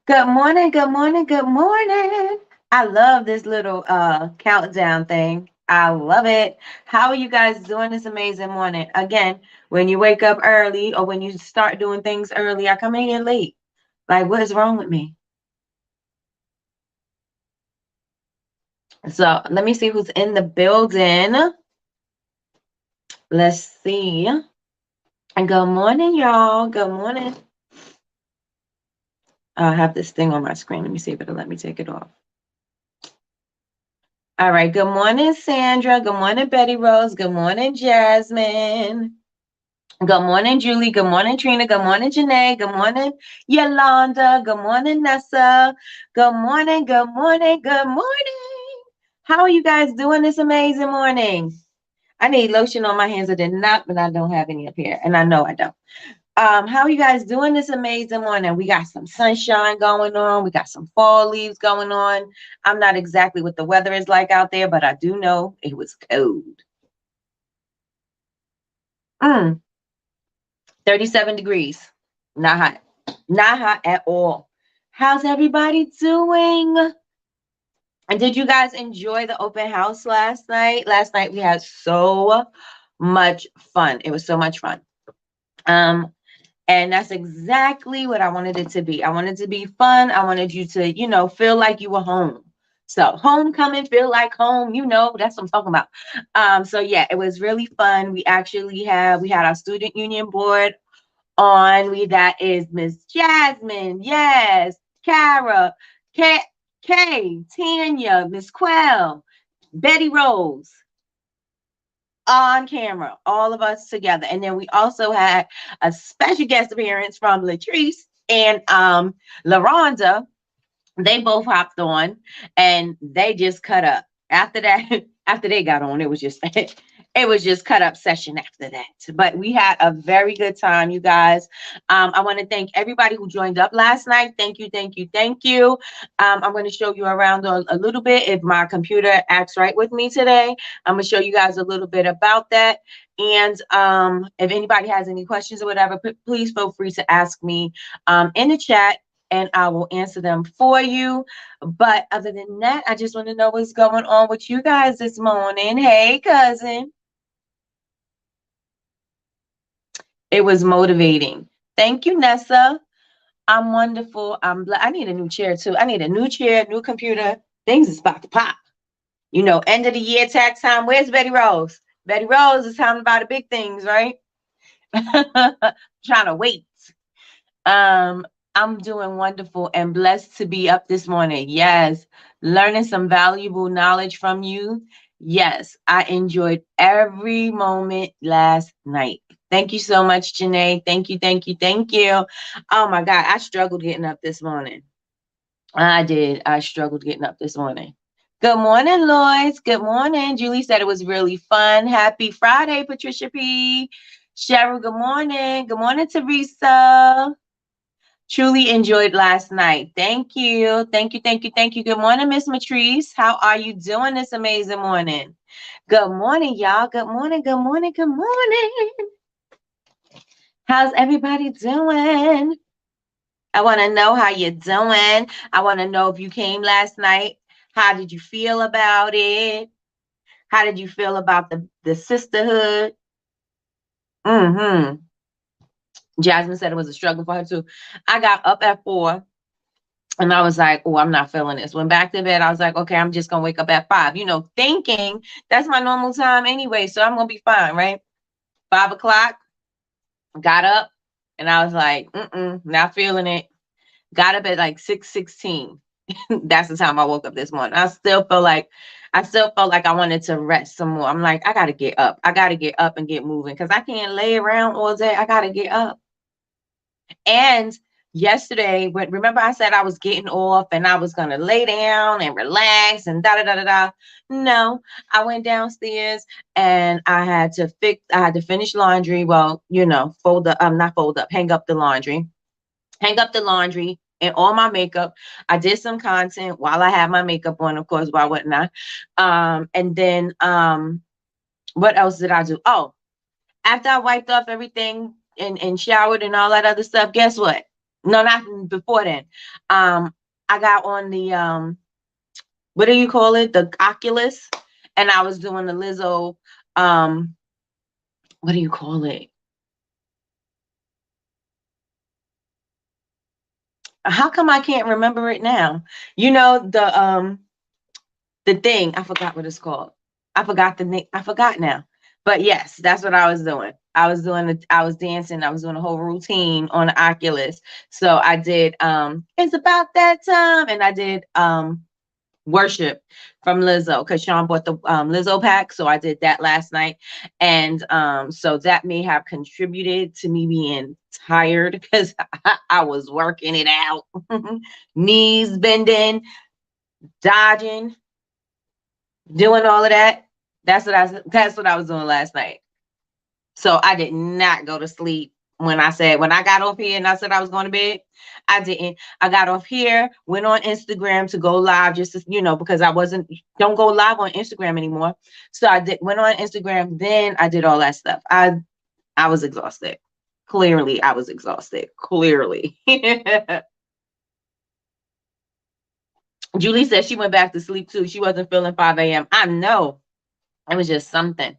Good morning, good morning, good morning. I love this little countdown thing. I love it. How are you guys doing this amazing morning? Again, when you wake up early or when you start doing things early, I come in here late. Like, what is wrong with me? So let me see who's in the building. Let's see. And good morning, y'all. Good morning. I have this thing on my screen. Let me see if it'll let me take it off. All right. Good morning, Sandra. Good morning, Betty Rose. Good morning, Jasmine. Good morning, Julie. Good morning, Trina. Good morning, Janae. Good morning, Yolanda. Good morning, Nessa. Good morning. Good morning. Good morning. How are you guys doing this amazing morning? I need lotion on my hands. I did not, but I don't have any up here, and I know I don't. How are you guys doing this amazing morning? We got some sunshine going on. We got some fall leaves going on. I'm not exactly what the weather is like out there, but I do know it was cold. Mm, 37 degrees. Not hot. Not hot at all. How's everybody doing? And did you guys enjoy the open house last night? Last night we had so much fun. It was so much fun. Um, And that's exactly what I wanted it to be. I wanted it to be fun. I wanted you to, feel like you were home. So homecoming, feel like home, that's what I'm talking about. So yeah, it was really fun. We had our student union board on. That is Miss Jasmine, yes, Kara, Kay, Tanya, Miss Quell, Betty Rose on camera, all of us together. And then we also had a special guest appearance from Latrice and LaRonda. They both hopped on and they just cut up. After that, after they got on, it was just cut up session after that. But we had a very good time, you guys. I want to thank everybody who joined up last night. Thank you, thank you, thank you. I'm going to show you around a little bit if my computer acts right with me today. I'm going to show you guys a little bit about that. And if anybody has any questions or whatever, please feel free to ask me in the chat and I will answer them for you. But other than that, I just want to know what's going on with you guys this morning. Hey, cousin. It was motivating. Thank you, Nessa. I'm wonderful. I need a new chair too. I need a new chair, new computer. Things is about to pop. End of the year tax time. Where's Betty Rose? Betty Rose is talking about the big things, right? Trying to wait. Um, I'm doing wonderful and blessed to be up this morning. Yes, learning some valuable knowledge from you. Yes, I enjoyed every moment last night. Thank you so much, Janae. Thank you, thank you, thank you. Oh my God, I struggled getting up this morning. I did. I struggled getting up this morning. Good morning, Lois. Good morning. Julie said it was really fun. Happy Friday, Patricia P. Cheryl, good morning. Good morning, Teresa. Truly enjoyed last night. Thank you. Thank you. Thank you. Thank you. Good morning, Miss Matrice. How are you doing this amazing morning? Good morning, y'all. Good morning. Good morning. Good morning. How's everybody doing? I want to know how you're doing. I want to know if you came last night. How did you feel about it? How did you feel about the sisterhood? Mm-hmm. Jasmine said it was a struggle for her too. I got up at 4. And I was like, oh, I'm not feeling this. Went back to bed. I was like, okay, I'm just going to wake up at 5, thinking that's my normal time anyway. So I'm going to be fine, right? 5 o'clock, got up and I was like, not feeling it. Got up at like 6:16. That's the time I woke up this morning. I still felt like I wanted to rest some more. I'm like, I got to get up. I got to get up and get moving because I can't lay around all day. I got to get up. And yesterday, remember I said I was getting off and I was gonna lay down and relax and da da da da da. No, I went downstairs and I had to finish laundry. Well, fold up, not fold up, hang up the laundry and all my makeup. I did some content while I had my makeup on, of course, why wouldn't I? And then what else did I do? Oh, after I wiped off everything and showered and all that other stuff, guess what? No, not before then. I got on the what do you call it? The Oculus, and I was doing the Lizzo. Um, what do you call it? How come I can't remember it now? You know the thing. I forgot what it's called. I forgot the name. I forgot now. But yes, that's what I was doing. I was dancing. I was doing a whole routine on the Oculus. So I did it's about that time, and I did worship from Lizzo because Sean bought the Lizzo pack. So I did that last night. And so that may have contributed to me being tired because I was working it out. Knees bending, dodging, doing all of that. That's what I was doing last night. So I did not go to sleep when I got off here and I said I was going to bed. I didn't. I got off here, went on Instagram to go live just to, because I don't go live on Instagram anymore. So went on Instagram, then I did all that stuff. I was exhausted. Clearly, I was exhausted. Clearly. Julie said she went back to sleep too. She wasn't feeling 5 a.m. I know. It was just something.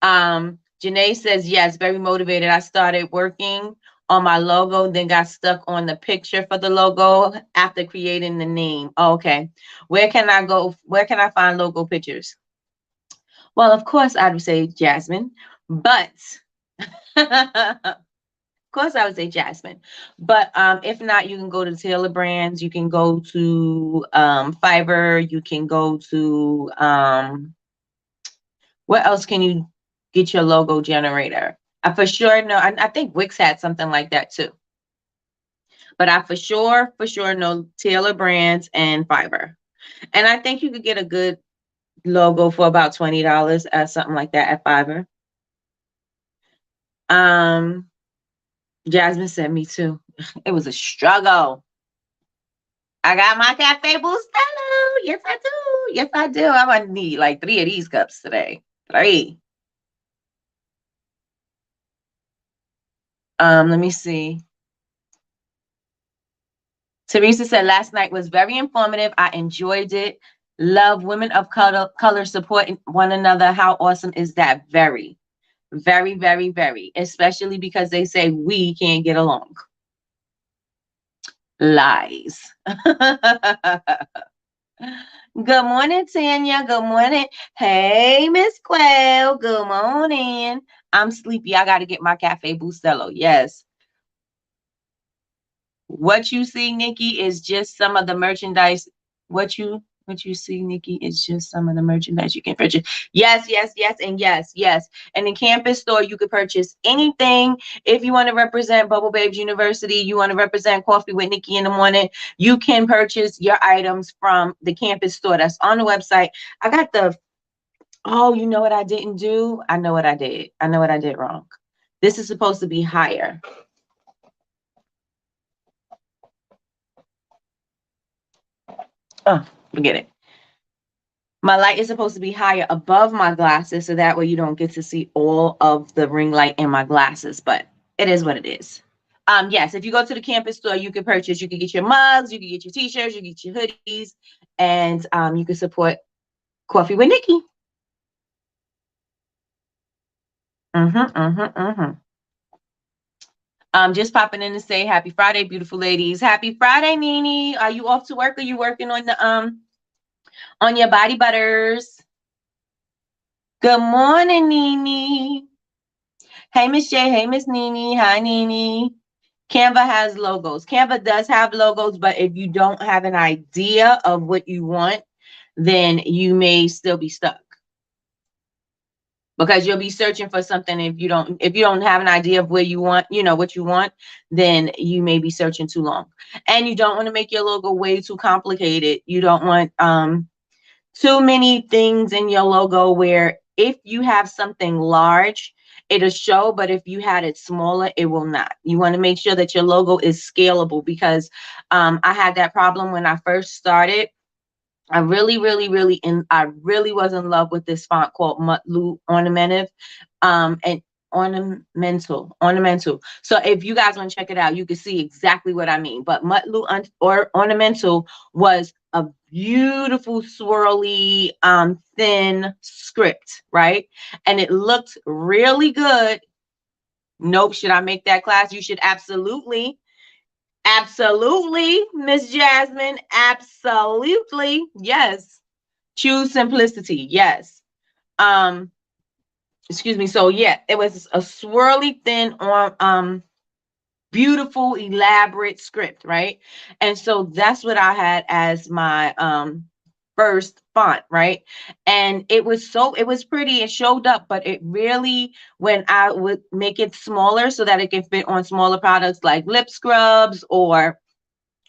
Janae says, yes, very motivated. I started working on my logo, then got stuck on the picture for the logo after creating the name. Oh, okay. Where can I go? Where can I find logo pictures? Well, of course, I would say Jasmine, but of course I would say Jasmine. But if not, you can go to Taylor Brands. You can go to Fiverr. You can go to what else can you get your logo generator? I for sure know. I think Wix had something like that too. But I for sure know Taylor Brands and Fiverr. And I think you could get a good logo for about $20 at something like that at Fiverr. Jasmine said me too. It was a struggle. I got my Cafe Bustelo. Yes, I do. Yes, I do. I'm gonna need like 3 of these cups today. 3. Let me see. Teresa said last night was very informative. I enjoyed it. Love women of color supporting one another. How awesome is that? Very, very, very, very. Especially because they say we can't get along. Lies. Good morning, Tanya. Good morning. Hey, Miss Quail. Good morning. I'm sleepy. I got to get my Cafe Bustelo. Yes. What you see, Nikki, is just some of the merchandise. What you see, Nikki, is just some of the merchandise you can purchase. Yes, yes, yes, and yes, yes. And in Campus Store, you can purchase anything. If you want to represent Bubble Babes University, you want to represent Coffee with Nikki in the morning, you can purchase your items from the Campus Store. That's on the website. I got you know what I didn't do? I know what I did. I know what I did wrong. This is supposed to be higher. Oh, forget it. My light is supposed to be higher above my glasses, so that way you don't get to see all of the ring light in my glasses, but it is what it is. Yes, if you go to the Campus Store, you can get your mugs, you can get your t-shirts, you can get your hoodies, and you can support Coffee with Nikki. Just popping in to say happy Friday, beautiful ladies. Happy Friday, Nene. Are you off to work or are you working on the on your body butters? Good morning, Nene. Hey, Miss J. Hey, Miss Nene. Hi, Nene. Canva has logos. Canva does have logos, but if you don't have an idea of what you want, then you may still be stuck. Because you'll be searching for something if you don't have an idea of where you want, what you want, then you may be searching too long. And you don't want to make your logo way too complicated. You don't want too many things in your logo where if you have something large, it'll show, but if you had it smaller, it will not. You want to make sure that your logo is scalable because I had that problem when I first started. I really was in love with this font called Mutlu Ornamentive. And ornamental. So if you guys want to check it out, you can see exactly what I mean. But Mutlu or ornamental was a beautiful swirly thin script, right? And it looked really good. Nope, should I make that class? You should absolutely. Absolutely, Miss Jasmine. Absolutely. Yes. Choose simplicity. Yes. Um, excuse me. So yeah, it was a swirly thin on beautiful, elaborate script, right? And so that's what I had as my first font, right? And it was pretty, it showed up, but it really, when I would make it smaller so that it can fit on smaller products like lip scrubs or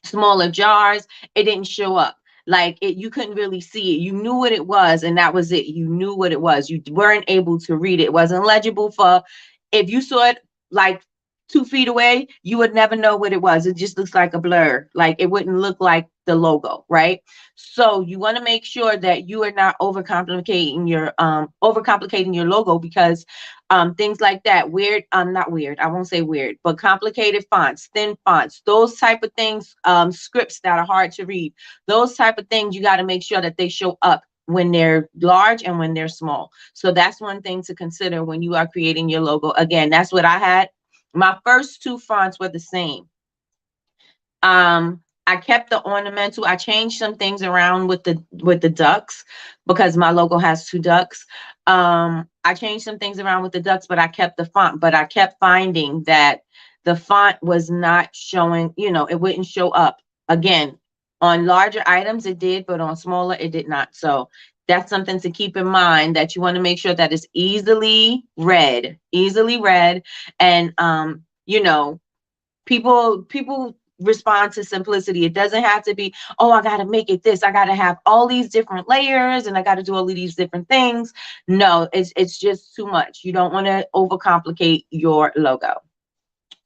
smaller jars, it didn't show up. Like it, you couldn't really see it. You knew what it was, and that was it. You knew what it was. You weren't able to read it. It wasn't legible for, if you saw it like 2 feet away, you would never know what it was. It just looks like a blur. Like it wouldn't look like the logo, right? So you want to make sure that you are not overcomplicating your logo, because things like that, weird, not weird, I won't say weird, but complicated fonts, thin fonts, those type of things, scripts that are hard to read, those type of things, you got to make sure that they show up when they're large and when they're small. So that's one thing to consider when you are creating your logo. Again, that's what I had. My first 2 fonts were the same. I kept the ornamental. I changed some things around with the ducks, because my logo has 2 ducks. I changed some things around with the ducks, but I kept the font. But I kept finding that the font was not showing, it wouldn't show up. Again, on larger items it did, but on smaller it did not. So that's something to keep in mind, that you want to make sure that it's easily read. And people respond to simplicity. It doesn't have to be, oh, I got to make it this, I got to have all these different layers, and I got to do all of these different things. No, it's just too much. You don't want to overcomplicate your logo.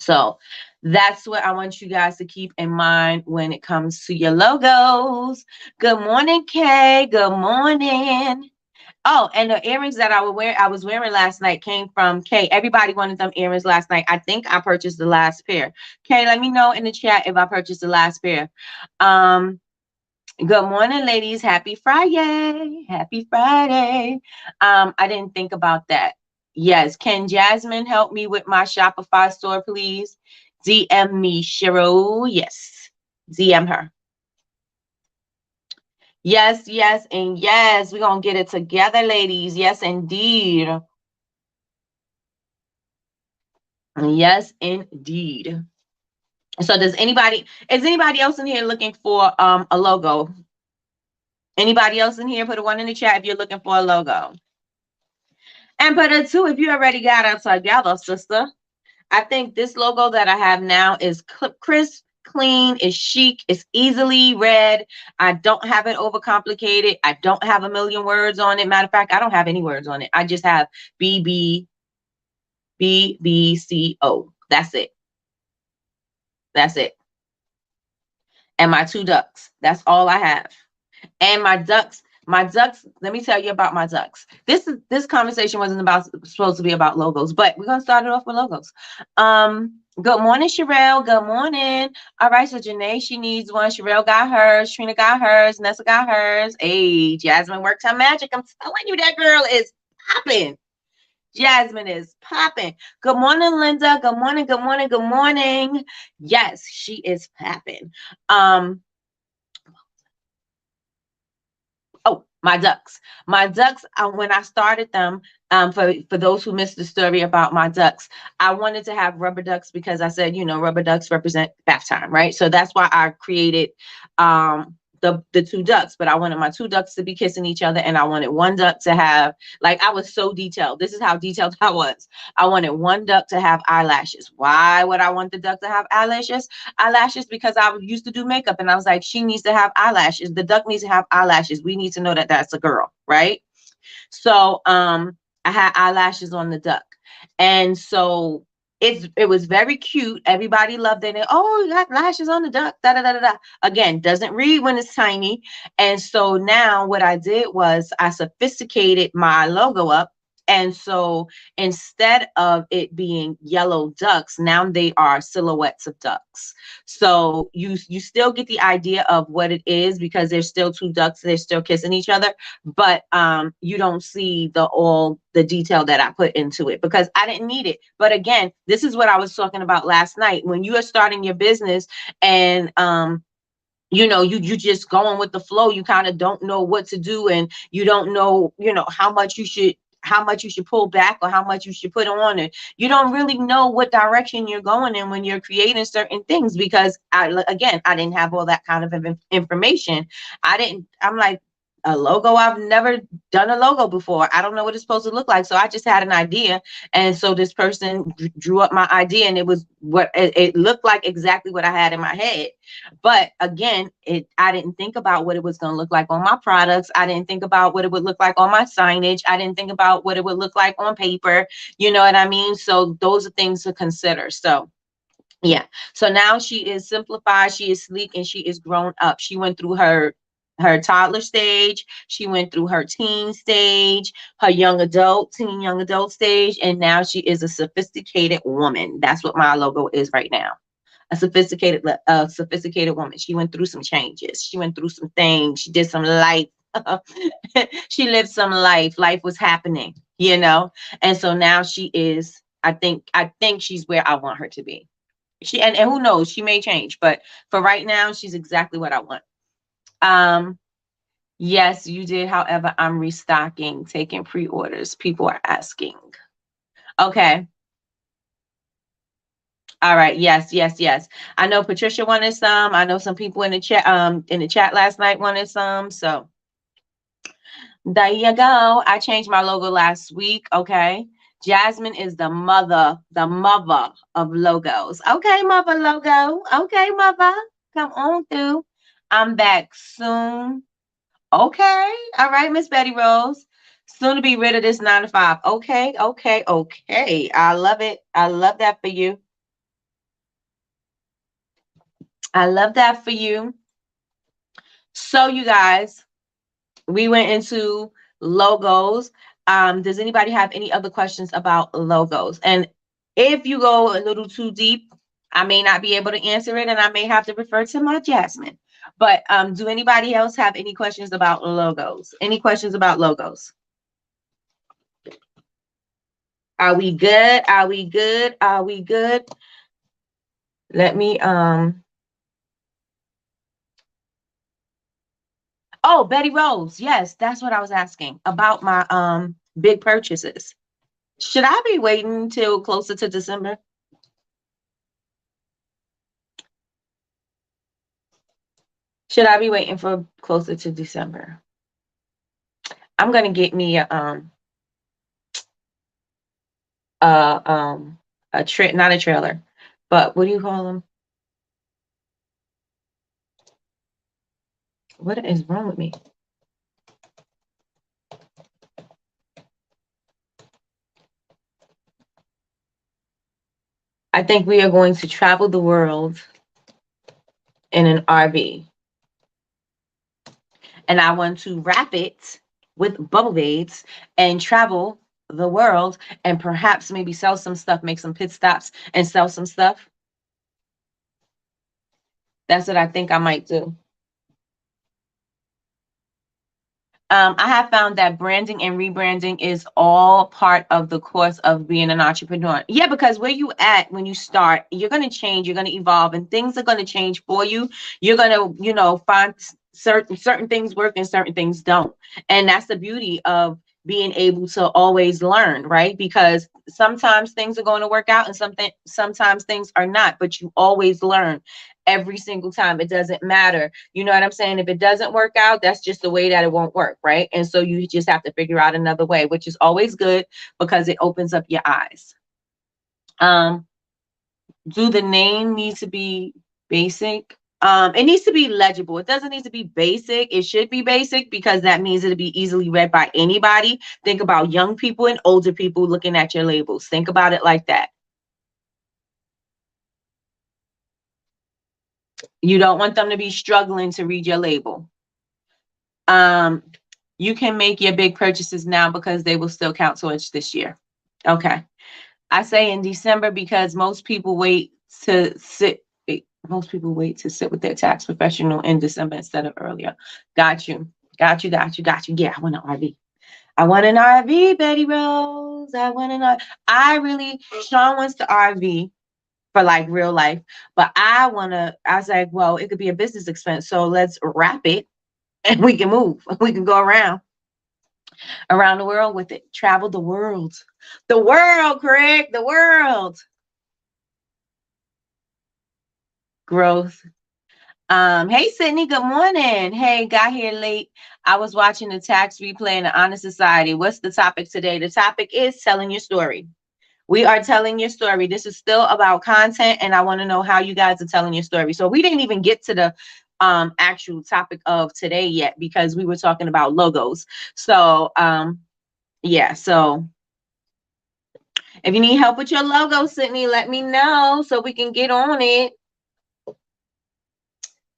So that's what I want you guys to keep in mind when it comes to your logos. Good morning, Kay. Good morning. Oh, and the earrings that I was wearing last night came from Kay. Everybody wanted them earrings last night. I think I purchased the last pair. Kay, let me know in the chat if I purchased the last pair. Good morning, ladies. Happy Friday. Happy Friday. I didn't think about that. Yes. Can Jasmine help me with my Shopify store, please? DM me, Cheryl. Yes. DM her. Yes, yes, and yes. We're going to get it together, ladies. Yes, indeed. Yes, indeed. So is anybody else in here looking for a logo? Anybody else in here? Put a 1 in the chat if you're looking for a logo. And put a 2 if you already got it together, sister. I think this logo that I have now is crisp, clean, is chic, it's easily read. I don't have it overcomplicated. I don't have a million words on it. Matter of fact, I don't have any words on it. I just have BBCO. That's it. That's it. And my 2 ducks. That's all I have. And my ducks, let me tell you about my ducks. This conversation wasn't supposed to be about logos, but we're gonna start it off with logos. Good morning, Sherelle. Good morning. All right, so Janae, she needs one. Sherelle got hers. Trina got hers. Nessa got hers. Hey, Jasmine worked her magic. I'm telling you, that girl is popping. Jasmine is popping. Good morning, Linda. Good morning. Good morning. Good morning. Yes, she is popping. Oh, my ducks. My ducks, when I started them, for those who missed the story about my ducks, I wanted to have rubber ducks because I said, rubber ducks represent bath time, right? So that's why I created the 2 ducks, but I wanted my 2 ducks to be kissing each other, and I wanted 1 duck to have, like, I was so detailed. This is how detailed I was. I wanted 1 duck to have eyelashes. Why would I want the duck to have eyelashes? Because I used to do makeup, and I was like, she needs to have eyelashes. The duck needs to have eyelashes. We need to know that that's a girl, right? So I had eyelashes on the duck, and so it was very cute. Everybody loved it. And, oh, you got lashes on the duck. Da, da, da, da, da. Again, doesn't read when it's tiny. And so now what I did was I sophisticated my logo up, And so instead of it being yellow ducks, now they are silhouettes of ducks. So you still get the idea of what it is, because there's still two ducks, they're still kissing each other, but you don't see all the detail that I put into it, because I didn't need it. But again, this is what I was talking about last night. When you are starting your business and you just going with the flow, you kind of don't know what to do, and you don't know, how much you should pull back or how much you should put on, and you don't really know what direction you're going in when you're creating certain things, because I didn't have all that kind of information. I'm like, a logo, I've never done a logo before, I don't know what it's supposed to look like, so I just had an idea, and so this person drew up my idea, and it was what it looked like, exactly what I had in my head. But again, I didn't think about what it was going to look like on my products. I didn't think about what it would look like on my signage. I didn't think about what it would look like on paper. You know what I mean? So those are things to consider. So yeah. So now she is simplified, she is sleek, and she is grown up. She went through her toddler stage, she went through her teen stage, her young adult stage, and now she is a sophisticated woman. That's what my logo is right now. A sophisticated woman. She went through some changes. She went through some things. She did some life. She lived some life. Life was happening, And so now she is, I think she's where I want her to be. And who knows, she may change, but for right now, she's exactly what I want. Yes, you did. However, I'm restocking, taking pre-orders. People are asking. Okay. All right. Yes, yes, yes. I know Patricia wanted some. I know some people in the chat last night wanted some. So there you go. I changed my logo last week. Okay. Jasmine is the mother of logos. Okay, mother logo. Okay, mother. Come on through. I'm back soon. Okay. All right, Miss Betty Rose. Soon to be rid of this 9 to 5. Okay, okay, okay. I love it. I love that for you. I love that for you. So you guys, we went into logos. Does anybody have any other questions about logos? And if you go a little too deep, I may not be able to answer it, and I may have to refer to my Jasmine. But do anybody else have any questions about logos? Any questions about logos? Are we good? Are we good? Are we good? Let me Oh, Betty Rose. Yes, that's what I was asking about my big purchases. Should I be waiting till closer to December? Should I be waiting for closer to December? I'm gonna get me not a trailer, but what do you call them? What is wrong with me? I think we are going to travel the world in an RV. And I want to wrap it with bubble baits and travel the world, and perhaps maybe sell some stuff, make some pit stops and sell some stuff. That's what I think I might do. I have found that branding and rebranding is all part of the course of being an entrepreneur. Yeah, because where you at when you start, you're going to change, you're going to evolve, and things are going to change for you. You're going to, find certain things work and certain things don't. And that's the beauty of being able to always learn, right? Because sometimes things are going to work out and sometimes things are not, but you always learn every single time. It doesn't matter. You know what I'm saying? If it doesn't work out, that's just the way that it won't work, right? And so you just have to figure out another way, which is always good because it opens up your eyes. Do the name need to be basic? It needs to be legible. It doesn't need to be basic. It should be basic because that means it'll be easily read by anybody. Think about young people and older people looking at your labels. Think about it like that. You don't want them to be struggling to read your label. You can make your big purchases now because they will still count towards this year. Okay. I say in December because most people wait to sit. Most people wait to sit with their tax professional in December instead of earlier. Got you. Got you. Got you. Got you. Yeah, I want an RV. I want an RV, Betty Rose. I want an RV. I really, Sean wants the RV for like real life, but I was like, well, it could be a business expense. So let's wrap it and we can move. We can go around the world with it. Travel the world. The world, Craig, the world. Growth. Hey Sydney, good morning. Hey, got here late. I was watching the tax replay in the Honor Society. What's the topic today? The topic is telling your story. We are telling your story. This is still about content, and I want to know how you guys are telling your story. So we didn't even get to the actual topic of today yet because we were talking about logos. So yeah, so if you need help with your logo, Sydney, let me know so we can get on it.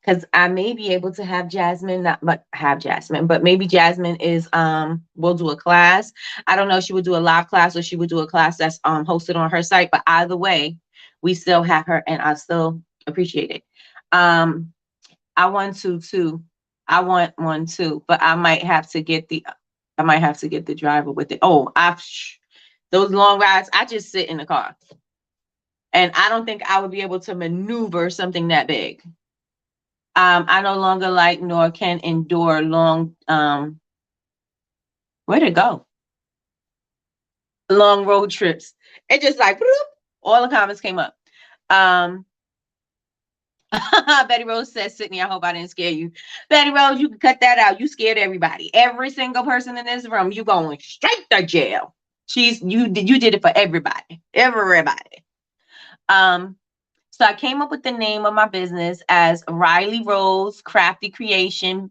Because I may be able to have Jasmine, but maybe Jasmine is will do a class. I don't know if she would do a live class or she would do a class that's hosted on her site, but either way, we still have her and I still appreciate it. I want to too. I want one too, but I might have to get the driver with it. Oh, those long rides, I just sit in the car. And I don't think I would be able to maneuver something that big. I no longer like nor can endure long where'd it go? Long road trips. It just like bloop, all the comments came up. Betty Rose says, Sydney, I hope I didn't scare you. Betty Rose, you can cut that out. You scared everybody. Every single person in this room, you going straight to jail. You did it for everybody. Everybody. So I came up with the name of my business as Riley Rose Crafty Creation.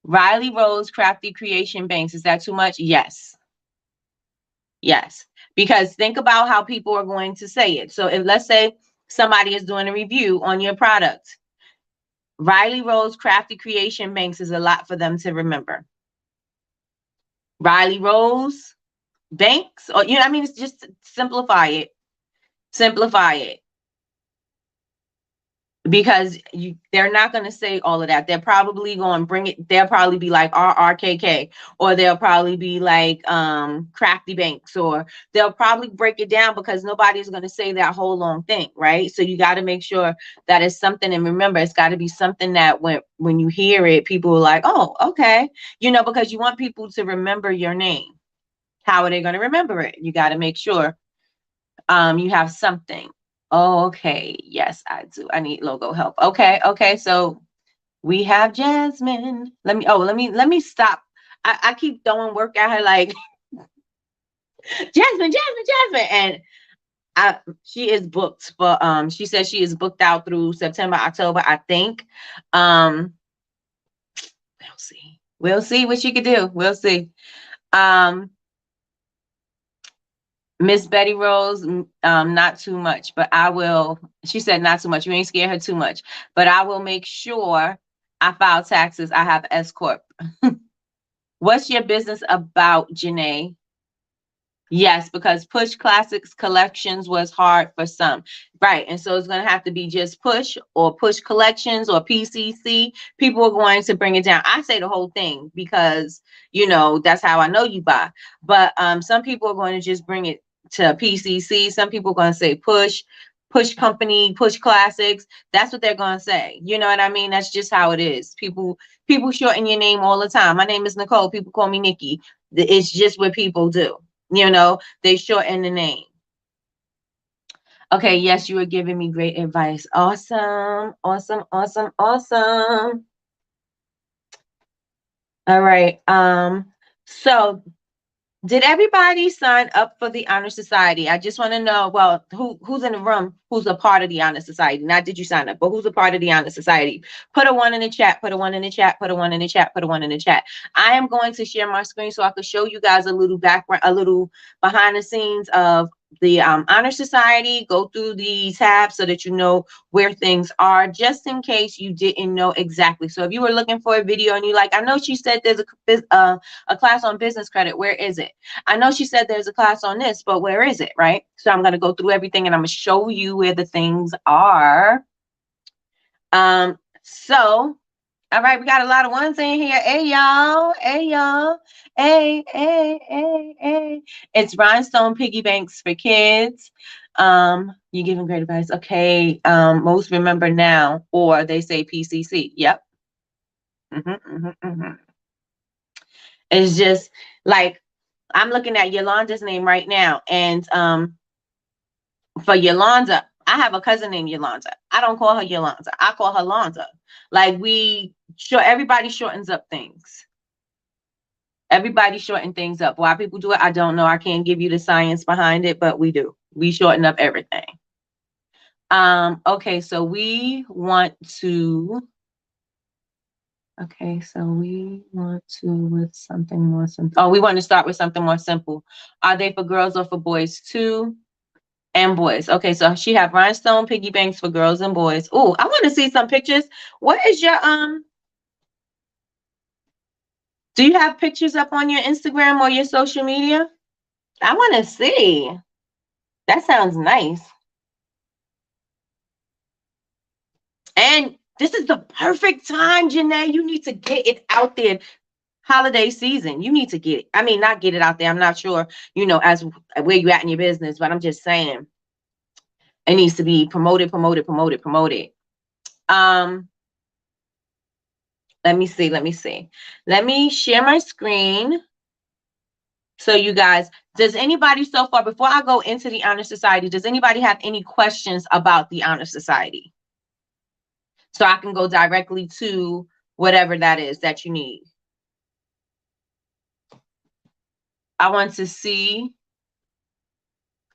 Riley Rose Crafty Creation Banks. Is that too much? Yes. Yes. Because think about how people are going to say it. So if let's say somebody is doing a review on your product, Riley Rose Crafty Creation Banks is a lot for them to remember. Riley Rose Banks, or I mean, it's just simplify it. Simplify it. Because they're not going to say all of that. They're probably going to bring it. They'll probably be like RRKK, or they'll probably be like Crafty Banks, or they'll probably break it down because nobody's going to say that whole long thing, right? So you got to make sure that it's something, and remember, it's got to be something that when you hear it, people are like, oh, okay, because you want people to remember your name. How are they going to remember it? You got to make sure you have something. Oh, okay. Yes, I do. I need logo help. Okay. So we have Jasmine. Let me stop. I keep throwing work at her like Jasmine. And she is booked for she says she is booked out through September, October, I think. We'll see what she could do. We'll see. Miss Betty Rose, not too much, but I will. She said not too much. You ain't scare her too much, but I will make sure I file taxes. I have S Corp. What's your business about, Janae? Yes, because Push Classics Collections was hard for some. Right. And so it's going to have to be just Push or Push Collections or PCC. People are going to bring it down. I say the whole thing because, that's how I know you buy. But some people are going to just bring it to PCC. Some people are going to say Push Company, Push Classics. That's what they're going to say. You know what I mean? That's just how it is. People shorten your name all the time. My name is Nicole. People call me Nikki. It's just what people do. They shorten the name. Okay, yes, you were giving me great advice. Awesome. All right. So did everybody sign up for the Honor Society? I just want to know, well, who's in the room, who's a part of the Honor Society? Not did you sign up, but who's a part of the Honor Society? Put a 1 in the chat, put a 1 in the chat, put a 1 in the chat, put a 1 in the chat. I am going to share my screen so I can show you guys a little background, a little behind the scenes of the Honor Society, go through the tabs so that you know where things are, just in case you didn't know exactly. So if you were looking for a video and you like, I know she said there's a class on business credit, where is it? I know she said there's a class on this, but where is it, right? So I'm going to go through everything and I'm going to show you where the things are. So all right, we got a lot of ones in here. Hey, y'all. Hey, y'all. Hey, hey, hey, hey. It's Rhinestone Piggy Banks for Kids. You giving great advice. Okay. Most remember now, or they say PCC. Yep. It's just like, I'm looking at Yolanda's name right now. And for Yolanda, I have a cousin named Yolanda. I don't call her Yolanda. I call her Londa. Like everybody shortens up things. Everybody shorten things up. Why people do it, I don't know. I can't give you the science behind it, but we do. We shorten up everything. Okay, so we want to. Okay, so we want to with something more simple. Oh, we want to start with something more simple. Are they for girls or for boys too? And boys. Okay, so she have rhinestone piggy banks for girls and boys. Oh, I want to see some pictures. What is your do you have pictures up on your Instagram or your social media? I want to see. That sounds nice. And this is the perfect time, Janae. You need to get it out there. Holiday season. You need to get it. I mean, not get it out there. I'm not sure, as where you at in your business, but I'm just saying it needs to be promoted. Let me see. Let me share my screen. So you guys, does anybody so far, before I go into the Honor Society, does anybody have any questions about the Honor Society? So I can go directly to whatever that is that you need. I want to see.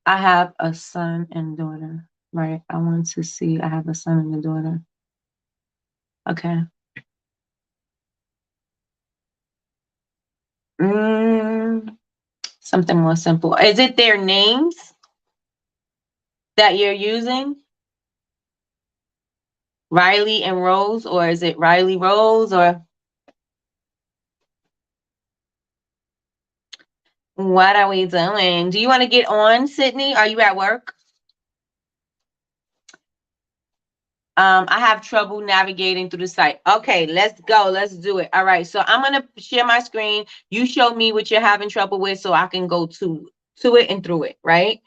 I have a son and daughter, right? I want to see. I have a son and a daughter. Okay. Something more simple. Is it their names that you're using? Riley and Rose, or is it Riley Rose, or what are we doing? Do you want to get on, Sydney? Are you at work? I have trouble navigating through the site. Okay, let's go. Let's do it. All right. So I'm going to share my screen. You show me what you're having trouble with so I can go to it and through it, right?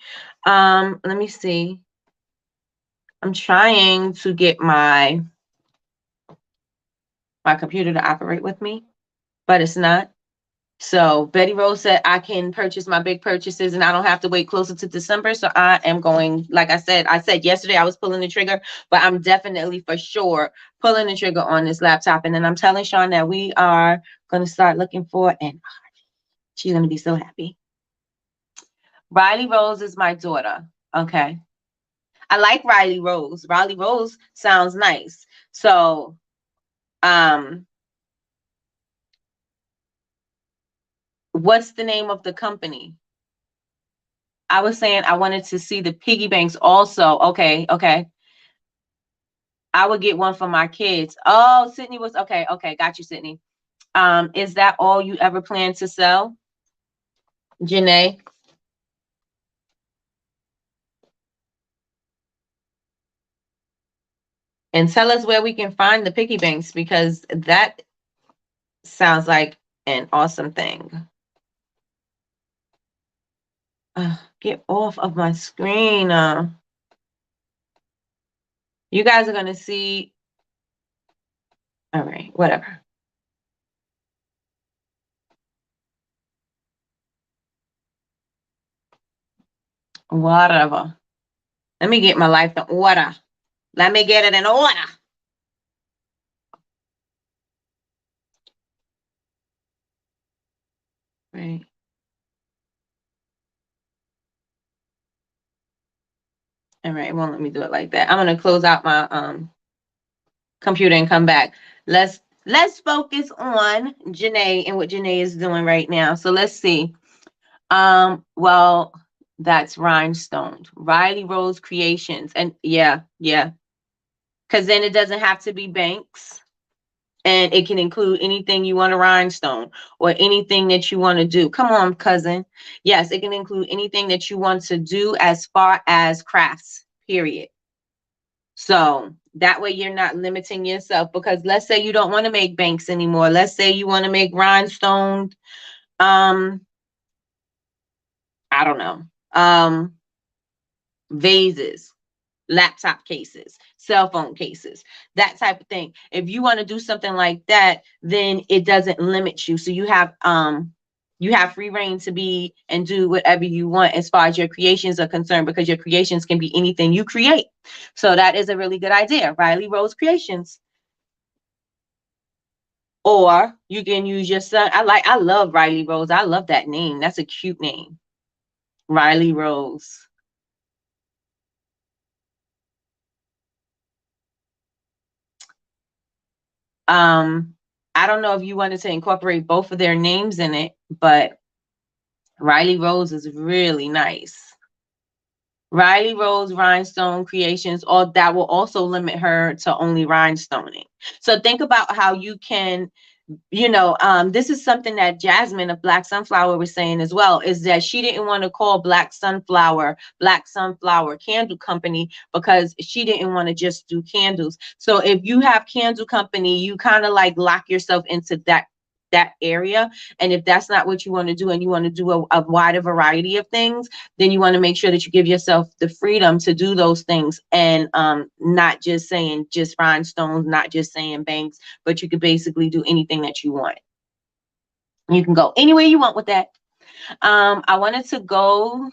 Let me see. I'm trying to get my computer to operate with me, but it's not. So Betty Rose said I can purchase my big purchases and I don't have to wait closer to December. So I am going, like I said yesterday I was pulling the trigger, but I'm definitely for sure pulling the trigger on this laptop. And then I'm telling Sean that we are going to start looking for, and she's going to be so happy. Riley Rose is my daughter. Okay. I like Riley Rose. Riley Rose sounds nice. So, what's the name of the company? I was saying I wanted to see the piggy banks also. Okay. I would get one for my kids. Oh, Sydney was okay. Got you, Sydney. Is that all you ever plan to sell? Janae? And tell us where we can find the piggy banks, because that sounds like an awesome thing. Get off of my screen. You guys are going to see. All right, whatever. Whatever. Let me get my life in order. Let me get it in order. Right. All right, it won't let me do it like that. I'm going to close out my computer and come back. Let's focus on Janae and what Janae is doing right now. So let's see. Well, that's rhinestoned. Riley Rose Creations. And yeah. Because then it doesn't have to be banks. And it can include anything you want to rhinestone or anything that you want to do. Come on, cousin. Yes, it can include anything that you want to do as far as crafts, period. So that way you're not limiting yourself, because let's say you don't want to make banks anymore. Let's say you want to make rhinestone, I don't know, vases, laptop cases, cell phone cases, that type of thing. If you want to do something like that, then it doesn't limit you. So you have free reign to be and do whatever you want as far as your creations are concerned, because your creations can be anything you create. So that is a really good idea. Riley Rose Creations. Or you can use your son. I love Riley Rose. I love that name. That's a cute name. Riley Rose. I don't know if you wanted to incorporate both of their names in it, but Riley Rose is really nice. Riley Rose Rhinestone Creations, or that will also limit her to only rhinestoning. So think about how you can, this is something that Jasmine of Black Sunflower was saying as well, is that she didn't want to call Black Sunflower Candle Company because she didn't want to just do candles. So if you have candle company, you kind of like lock yourself into that area. And if that's not what you want to do, and you want to do a wider variety of things, then you want to make sure that you give yourself the freedom to do those things, and not just saying just rhinestones, not just saying banks, but you could basically do anything that you want. You can go anywhere you want with that. I wanted to go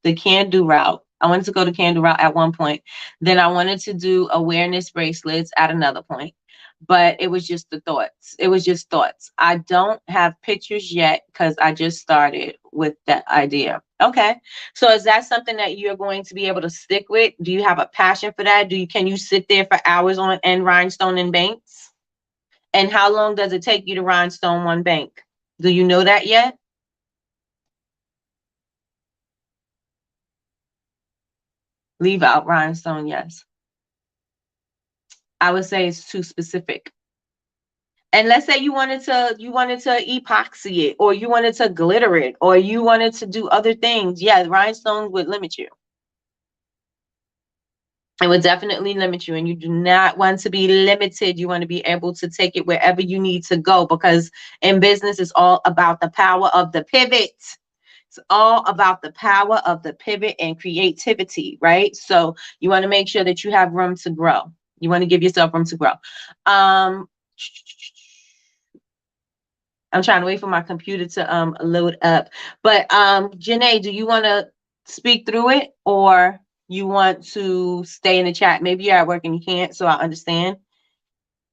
the can-do route. I wanted to go the can-do route at one point. Then I wanted to do awareness bracelets at another point. But it was just the thoughts. It was just thoughts. I don't have pictures yet because I just started with that idea. Okay. So is that something that you're going to be able to stick with? Do you have a passion for that? Can you sit there for hours on end rhinestone and banks? And how long does it take you to rhinestone one bank? Do you know that yet? Leave out rhinestone, yes. I would say it's too specific. And let's say you wanted to epoxy it, or you wanted to glitter it, or you wanted to do other things. Yeah, rhinestones would limit you. It would definitely limit you, and you do not want to be limited. You want to be able to take it wherever you need to go, because in business, it's all about the power of the pivot. It's all about the power of the pivot and creativity, right? So you want to make sure that you have room to grow. You want to give yourself room to grow. I'm trying to wait for my computer to load up. But Janae, do you want to speak through it, or you want to stay in the chat? Maybe you're at work and you can't, so I understand.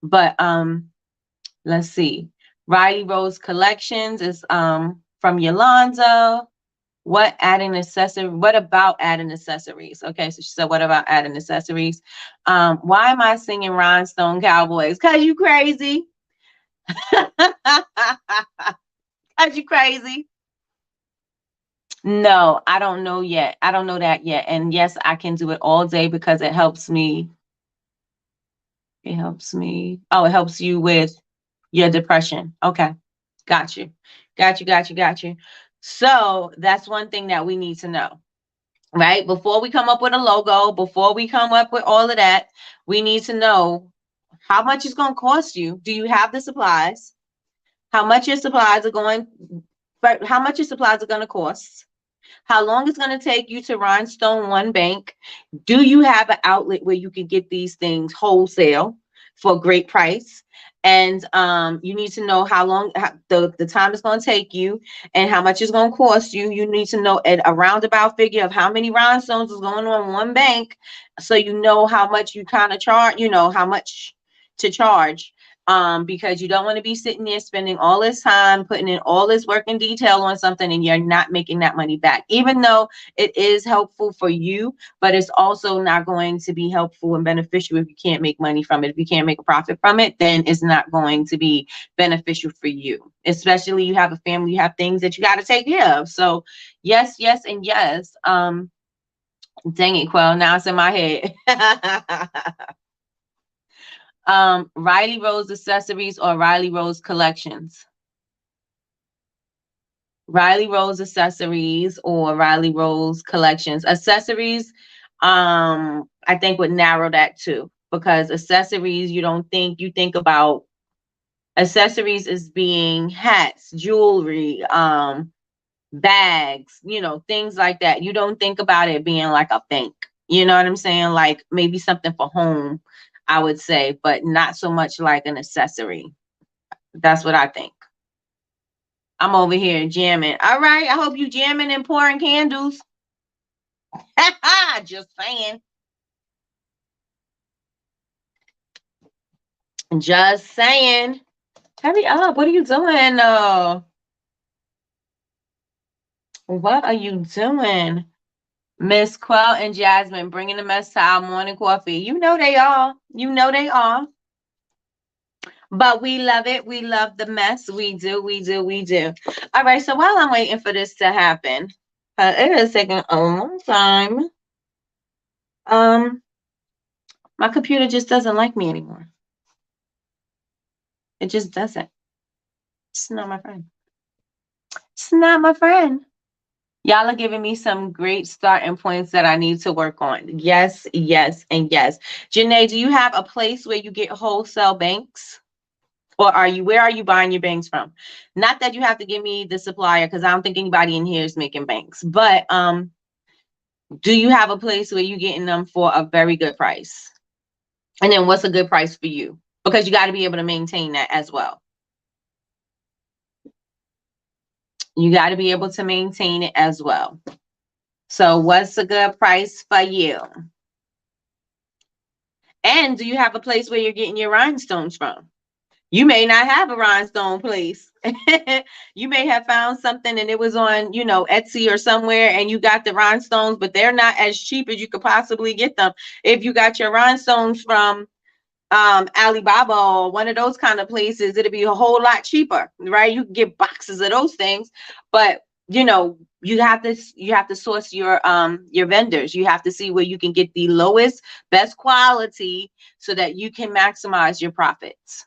But let's see. Riley Rose Collections is from Yolanda. What about adding accessories? Okay, so she said, what about adding accessories? Why am I singing Rhinestone Cowboys? Cause you crazy. Cause you crazy. No, I don't know yet. I don't know that yet. And yes, I can do it all day because it helps me. It helps me. Oh, it helps you with your depression. Okay. Got you. Got you. So that's one thing that we need to know, right? Before we come up with a logo, before we come up with all of that, we need to know how much it's going to cost you. Do you have the supplies? How much your supplies are going to cost? How long it's going to take you to rhinestone one bank? Do you have an outlet where you can get these things wholesale for a great price? And you need to know how long the time it's going to take you, and how much it's going to cost you. You need to know at a roundabout figure of how many rhinestones is going on one bank, so you know how much you kind of charge, how much to charge. Because you don't want to be sitting there spending all this time putting in all this work and detail on something, and you're not making that money back, even though it is helpful for you, but it's also not going to be helpful and beneficial if you can't make money from it. If you can't make a profit from it, then it's not going to be beneficial for you. especially you have a family, you have things that you got to take care of. So yes, yes, and yes. Dang it, Quell. Now it's in my head. Riley Rose accessories or Riley Rose collections? Riley Rose accessories or Riley Rose collections? Accessories, I think would narrow that too, because accessories, you think about accessories as being hats, jewelry, bags, things like that. You don't think about it being like a bank. You know what I'm saying? Like maybe something for home, I would say, but not so much like an accessory. That's what I think. I'm over here jamming. All right. I hope you jamming and pouring candles. Just saying. Just saying. Hurry up. What are you doing? What are you doing? Miss Quell and Jasmine bringing the mess to our morning coffee. You know they are. You know they are. But we love it. We love the mess. We do. We do. We do. All right. So while I'm waiting for this to happen, it is taking a long time. My computer just doesn't like me anymore. It just doesn't. It's not my friend. It's not my friend. Y'all are giving me some great starting points that I need to work on. Yes, yes, and yes. Janae, do you have a place where you get wholesale banks? Or where are you buying your banks from? Not that you have to give me the supplier, because I don't think anybody in here is making banks. But do you have a place where you're getting them for a very good price? And then what's a good price for you? Because you got to be able to maintain that as well. You got to be able to maintain it as well. So what's a good price for you? And do you have a place where you're getting your rhinestones from? You may not have a rhinestone place. You may have found something and it was on, Etsy or somewhere, and you got the rhinestones, but they're not as cheap as you could possibly get them. If you got your rhinestones from Alibaba or one of those kind of places, it'll be a whole lot cheaper, right? You can get boxes of those things, but you have to source your vendors. You have to see where you can get the lowest, best quality so that you can maximize your profits.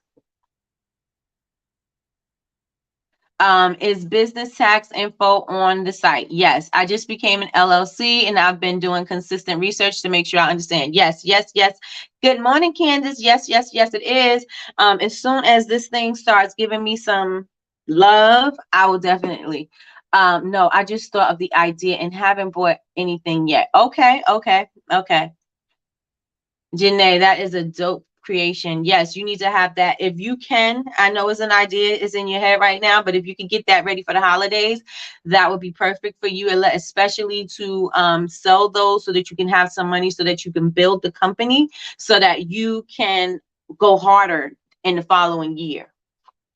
Is business tax info on the site? Yes, I just became an LLC and I've been doing consistent research to make sure I understand. Yes, yes, yes. Good morning, Candace. Yes, yes, yes, it is. As soon as this thing starts giving me some love, I will definitely. No, I just thought of the idea and haven't bought anything yet. Okay, okay, okay. Janae, that is a dope creation. Yes, you need to have that. If you can, I know it's an idea, is in your head right now, but if you can get that ready for the holidays, that would be perfect for you, especially to sell those so that you can have some money so that you can build the company so that you can go harder in the following year.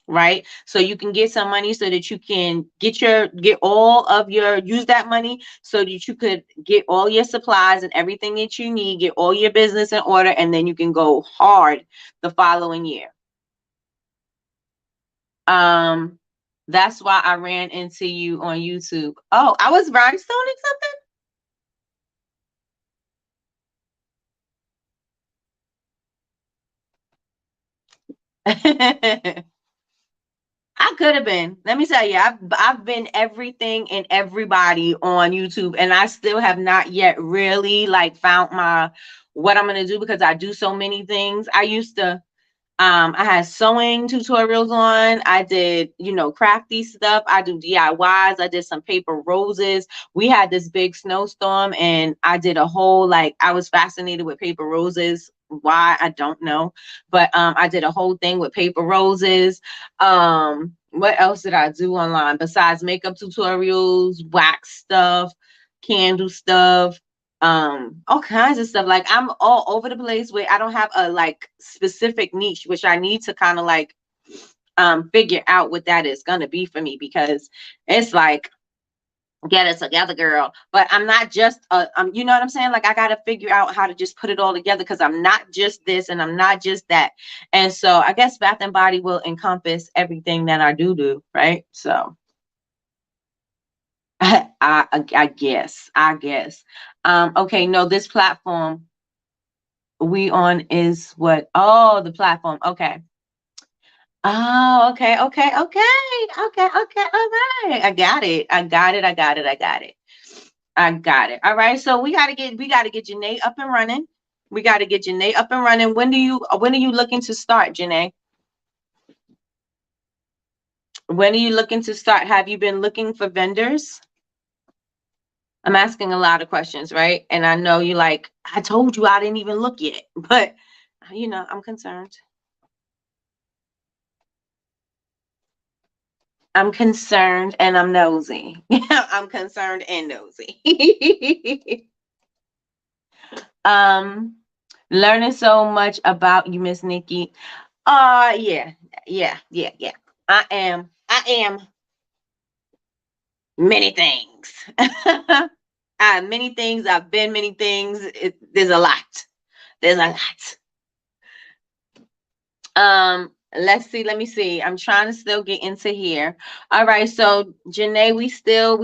Right, so you can get some money so that you can use that money so that you could get all your supplies and everything that you need, get all your business in order, and then you can go hard the following year. That's why I ran into you on YouTube. Oh, I was rhinestoning something. I could have been. Let me tell you, I've been everything and everybody on YouTube, and I still have not yet really found what I'm gonna do, because I do so many things. I used to I had sewing tutorials on. I did, crafty stuff. I do DIYs. I did some paper roses. We had this big snowstorm and I did a whole, I was fascinated with paper roses. Why, I don't know. But I did a whole thing with paper roses. What else did I do online besides makeup tutorials, wax stuff, candle stuff? All kinds of stuff. I'm all over the place where I don't have a specific niche, which I need to kind of figure out what that is gonna be for me, because it's Get it together, girl. But I'm not just you know what I'm saying? Like I gotta figure out how to just put it all together because I'm not just this and I'm not just that. And so I guess Bath and Body will encompass everything that I do, right? So I guess. Okay, no, this platform we on is what? Oh, the platform. Okay. Oh, okay. All right. I got it. I got it. All right. So we gotta get Janae up and running. We gotta get Janae up and running. When are you looking to start, Janae? When are you looking to start? Have you been looking for vendors? I'm asking a lot of questions, right? And I know you like, I told you I didn't even look yet, but I'm concerned. I'm concerned and I'm nosy. I'm concerned and nosy. um, Learning so much about you, Miss Nikki. Yeah, yeah. I am many things. Many things. I've been many things. There's a lot. There's a lot. Let's see, let me see. I'm trying to still get into here. All right, so Janae, we still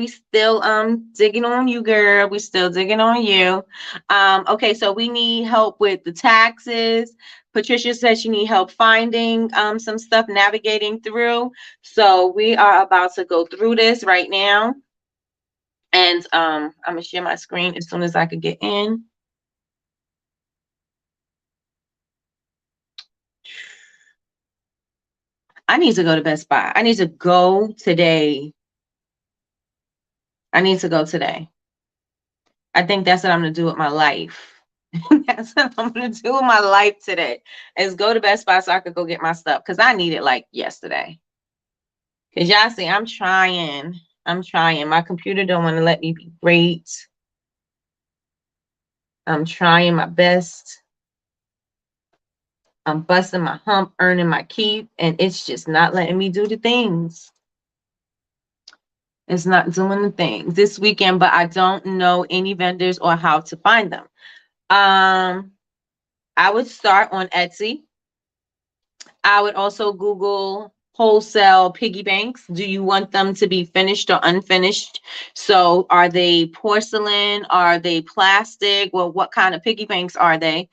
digging on you, girl. We still digging on you. Okay, so we need help with the taxes. Patricia says she need help finding some stuff navigating through. So we are about to go through this right now. And I'm gonna share my screen as soon as I could get in. I need to go to Best Buy. I need to go today. I need to go today. I think that's what I'm gonna do with my life. That's what I'm gonna do with my life today. Is go to Best Buy so I could go get my stuff because I need it like yesterday. Cause y'all see, I'm trying. I'm trying. My computer don't want to let me be great. I'm trying my best. I'm busting my hump, earning my keep, and it's just not letting me do the things. It's not doing the things this weekend, but I don't know any vendors or how to find them. Um, I would start on Etsy. I would also Google wholesale piggy banks. Do you want them to be finished or unfinished? So are they porcelain? Are they plastic? Well, what kind of piggy banks are they?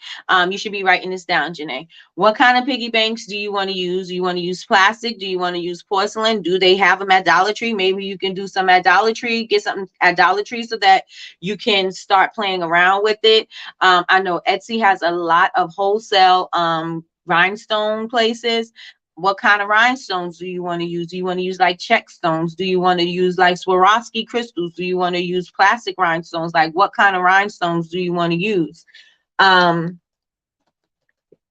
You should be writing this down, Janae. What kind of piggy banks do you want to use? Do you want to use plastic? Do you want to use porcelain? Do they have them at Dollar Tree? Maybe you can do some at Dollar Tree, get something at Dollar Tree so that you can start playing around with it. I know Etsy has a lot of wholesale rhinestone places. What kind of rhinestones do you want to use? Do you want to use like check stones? Do you want to use like Swarovski crystals? Do you want to use plastic rhinestones? Like what kind of rhinestones do you want to use? Um,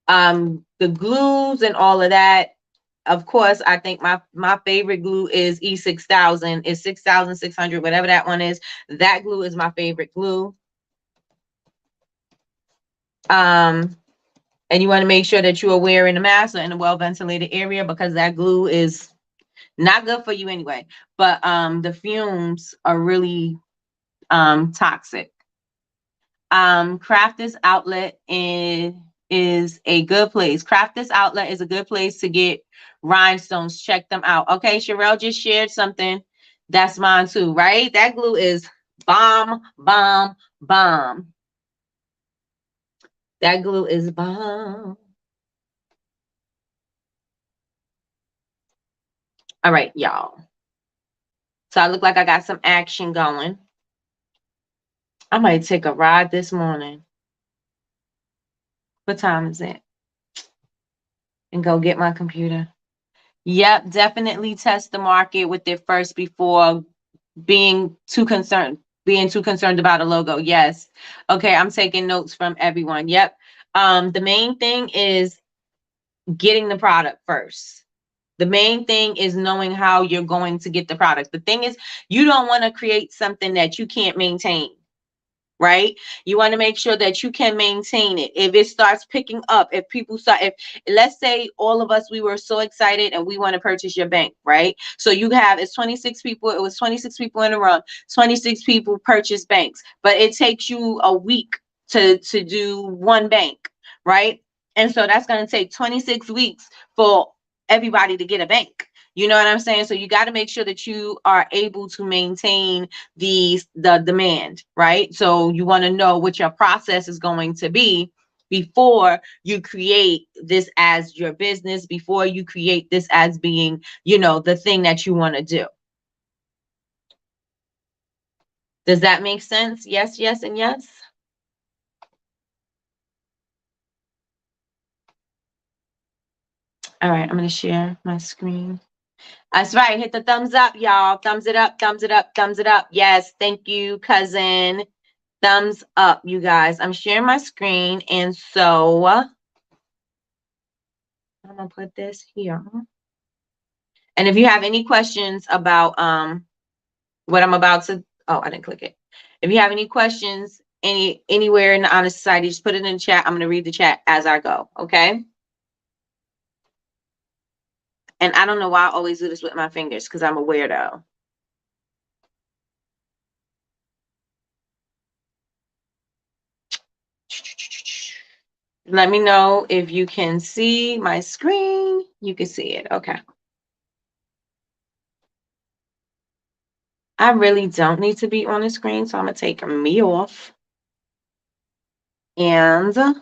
the glues and all of that. Of course, I think my favorite glue is E6000. Is 6,600, whatever that one is. That glue is my favorite glue. And you want to make sure that you are wearing a mask or in a well ventilated area because that glue is not good for you anyway. But the fumes are really toxic. Crafters Outlet is a good place. Crafters Outlet is a good place to get rhinestones. Check them out. Okay, Sherelle just shared something. That's mine too, right? That glue is bomb, bomb, bomb. That glue is bomb. All right, y'all. So I look like I got some action going. I might take a ride this morning. What time is it? And go get my computer. Yep, definitely test the market with it first before being too concerned about a logo. Yes. Okay, I'm taking notes from everyone. Yep. The main thing is getting the product first. The main thing is knowing how you're going to get the product. The thing is, you don't want to create something that you can't maintain. right? You want to make sure that you can maintain it. If it starts picking up, if people start, if let's say all of us, we were so excited and we want to purchase your bank, right? So you have, it's 26 people, it was 26 people in the room, 26 people purchase banks, but it takes you a week to do one bank, right? And so that's going to take 26 weeks for everybody to get a bank. You know what I'm saying? So you got to make sure that you are able to maintain the demand, right? So you want to know what your process is going to be before you create this as your business, before you create this as being, you know, the thing that you want to do. Does that make sense? Yes, yes, and yes. All right, I'm going to share my screen. That's right. Hit the thumbs up, y'all. Thumbs it up, thumbs it up, thumbs it up. Yes, thank you, cousin. Thumbs up, you guys. I'm sharing my screen, and so I'm gonna put this here. And if you have any questions about what I'm about to, oh, I didn't click it. If you have any questions anywhere in the Honor Society, just put it in the chat. I'm gonna read the chat as I go. Okay. And I don't know why I always do this with my fingers because I'm a weirdo. Let me know if you can see my screen. You can see it. Okay. I really don't need to be on the screen, so I'm going to take me off. And am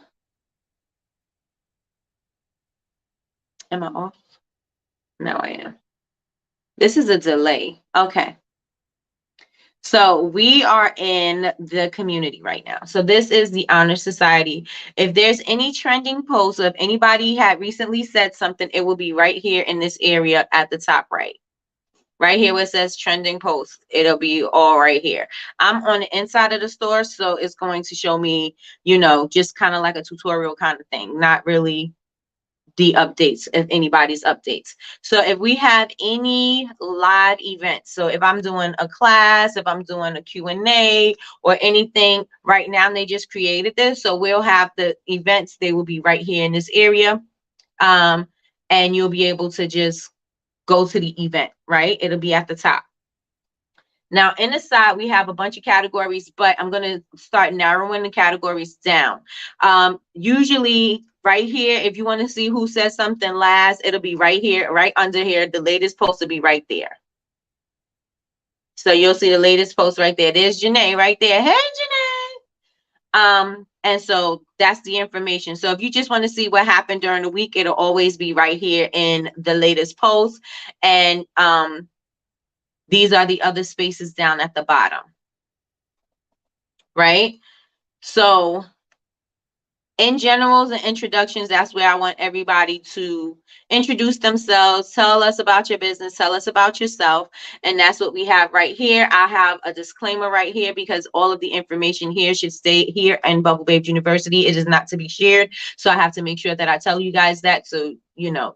I off? No, I am. This is a delay. Okay. So we are in the community right now. So this is the Honor Society. If there's any trending posts, or if anybody had recently said something, it will be right here in this area at the top right. Right here where it says trending posts, it'll be all right here. I'm on the inside of the store, so it's going to show me, you know, just kind of like a tutorial kind of thing, not really the updates, if anybody's updates. So if we have any live events, so if I'm doing a class, if I'm doing a Q&A or anything, right now they just created this, so we'll have the events, they will be right here in this area, and you'll be able to just go to the event, right? It'll be at the top. Now, in the side, we have a bunch of categories, but I'm going to start narrowing the categories down. Usually right here, if you want to see who says something last, it'll be right here, right under here. The latest post will be right there. So you'll see the latest post right there. There's Janae right there. Hey, Janae. And so that's the information. So if you just want to see what happened during the week, it'll always be right here in the latest post. And these are the other spaces down at the bottom, right? So in generals and introductions, that's where I want everybody to introduce themselves, tell us about your business, tell us about yourself. And that's what we have right here. I have a disclaimer right here because all of the information here should stay here in Bubble Babes University. It is not to be shared. So I have to make sure that I tell you guys that, so you know.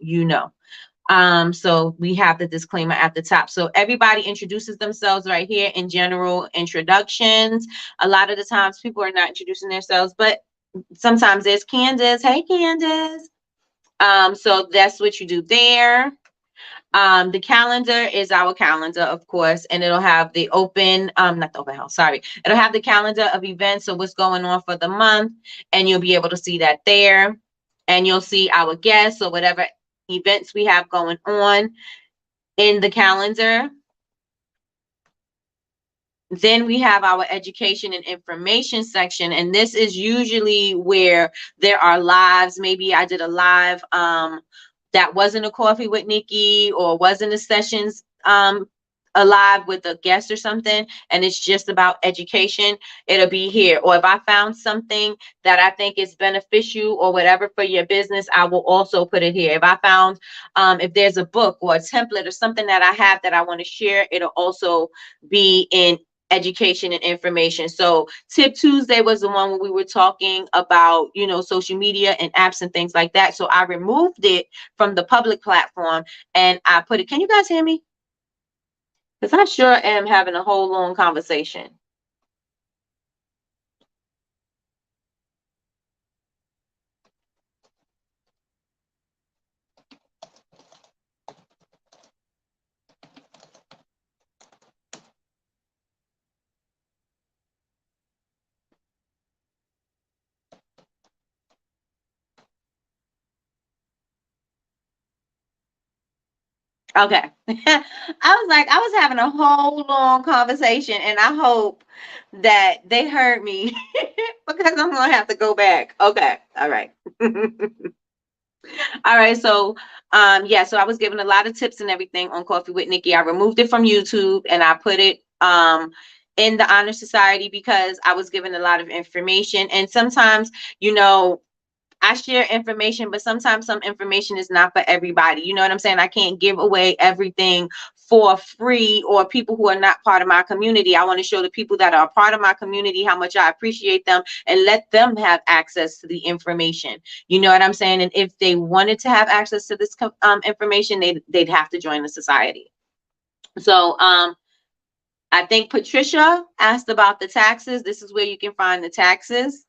So we have the disclaimer at the top. So everybody introduces themselves right here in general introductions. A lot of the times people are not introducing themselves, but sometimes there's Candace. Hey, Candace. So that's what you do there. The calendar is our calendar, of course, and it'll have the open, not the open house, sorry. It'll have the calendar of events, so what's going on for the month, and you'll be able to see that there. And you'll see our guests or whatever events we have going on in the calendar. Then we have our education and information section, and this is usually where there are lives. Maybe I did a live that wasn't a coffee with Nikki, or wasn't a sessions a live with a guest or something, and it's just about education, it'll be here. Or if I found something that I think is beneficial or whatever for your business, I will also put it here. If I found if there's a book or a template or something that I have that I want to share, it'll also be in education and information. So Tip Tuesday was the one where we were talking about, you know, social media and apps and things like that. So I removed it from the public platform and I put it, can you guys hear me? Because I sure am having a whole long conversation. Okay. I was having a whole long conversation, and I hope that they heard me because I'm gonna have to go back. Okay. All right. All right. So yeah, so I was given a lot of tips and everything on Coffee with Nikki. I removed it from YouTube and I put it in the Honor Society because I was given a lot of information. And sometimes, you know, I share information, but sometimes some information is not for everybody. You know what I'm saying? I can't give away everything for free, or people who are not part of my community. I want to show the people that are part of my community how much I appreciate them and let them have access to the information. You know what I'm saying? And if they wanted to have access to this information, they'd have to join the society. So I think Patricia asked about the taxes. This is where you can find the taxes.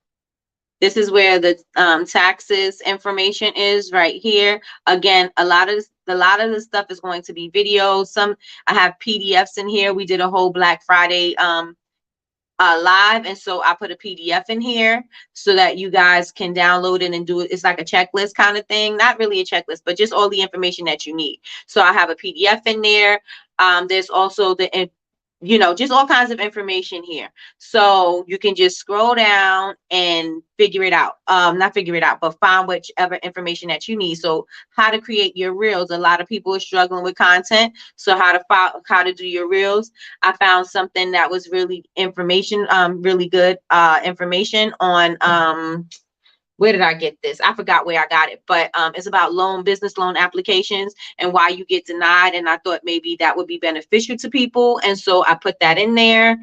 This is where the taxes information is right here. Again, a lot of the stuff is going to be videos. Some I have PDFs in here. We did a whole Black Friday live, and so I put a PDF in here so that you guys can download it and do it. It's like a checklist kind of thing. Not really a checklist, but just all the information that you need. So I have a PDF in there. There's also the you know, just all kinds of information here. So you can just scroll down and figure it out. Not figure it out, but find whichever information that you need. So how to create your reels. A lot of people are struggling with content. So how to do your reels. I found something that was really information, really good information on where did I get this? I forgot where I got it, but it's about business loan applications and why you get denied. And I thought maybe that would be beneficial to people. And so I put that in there.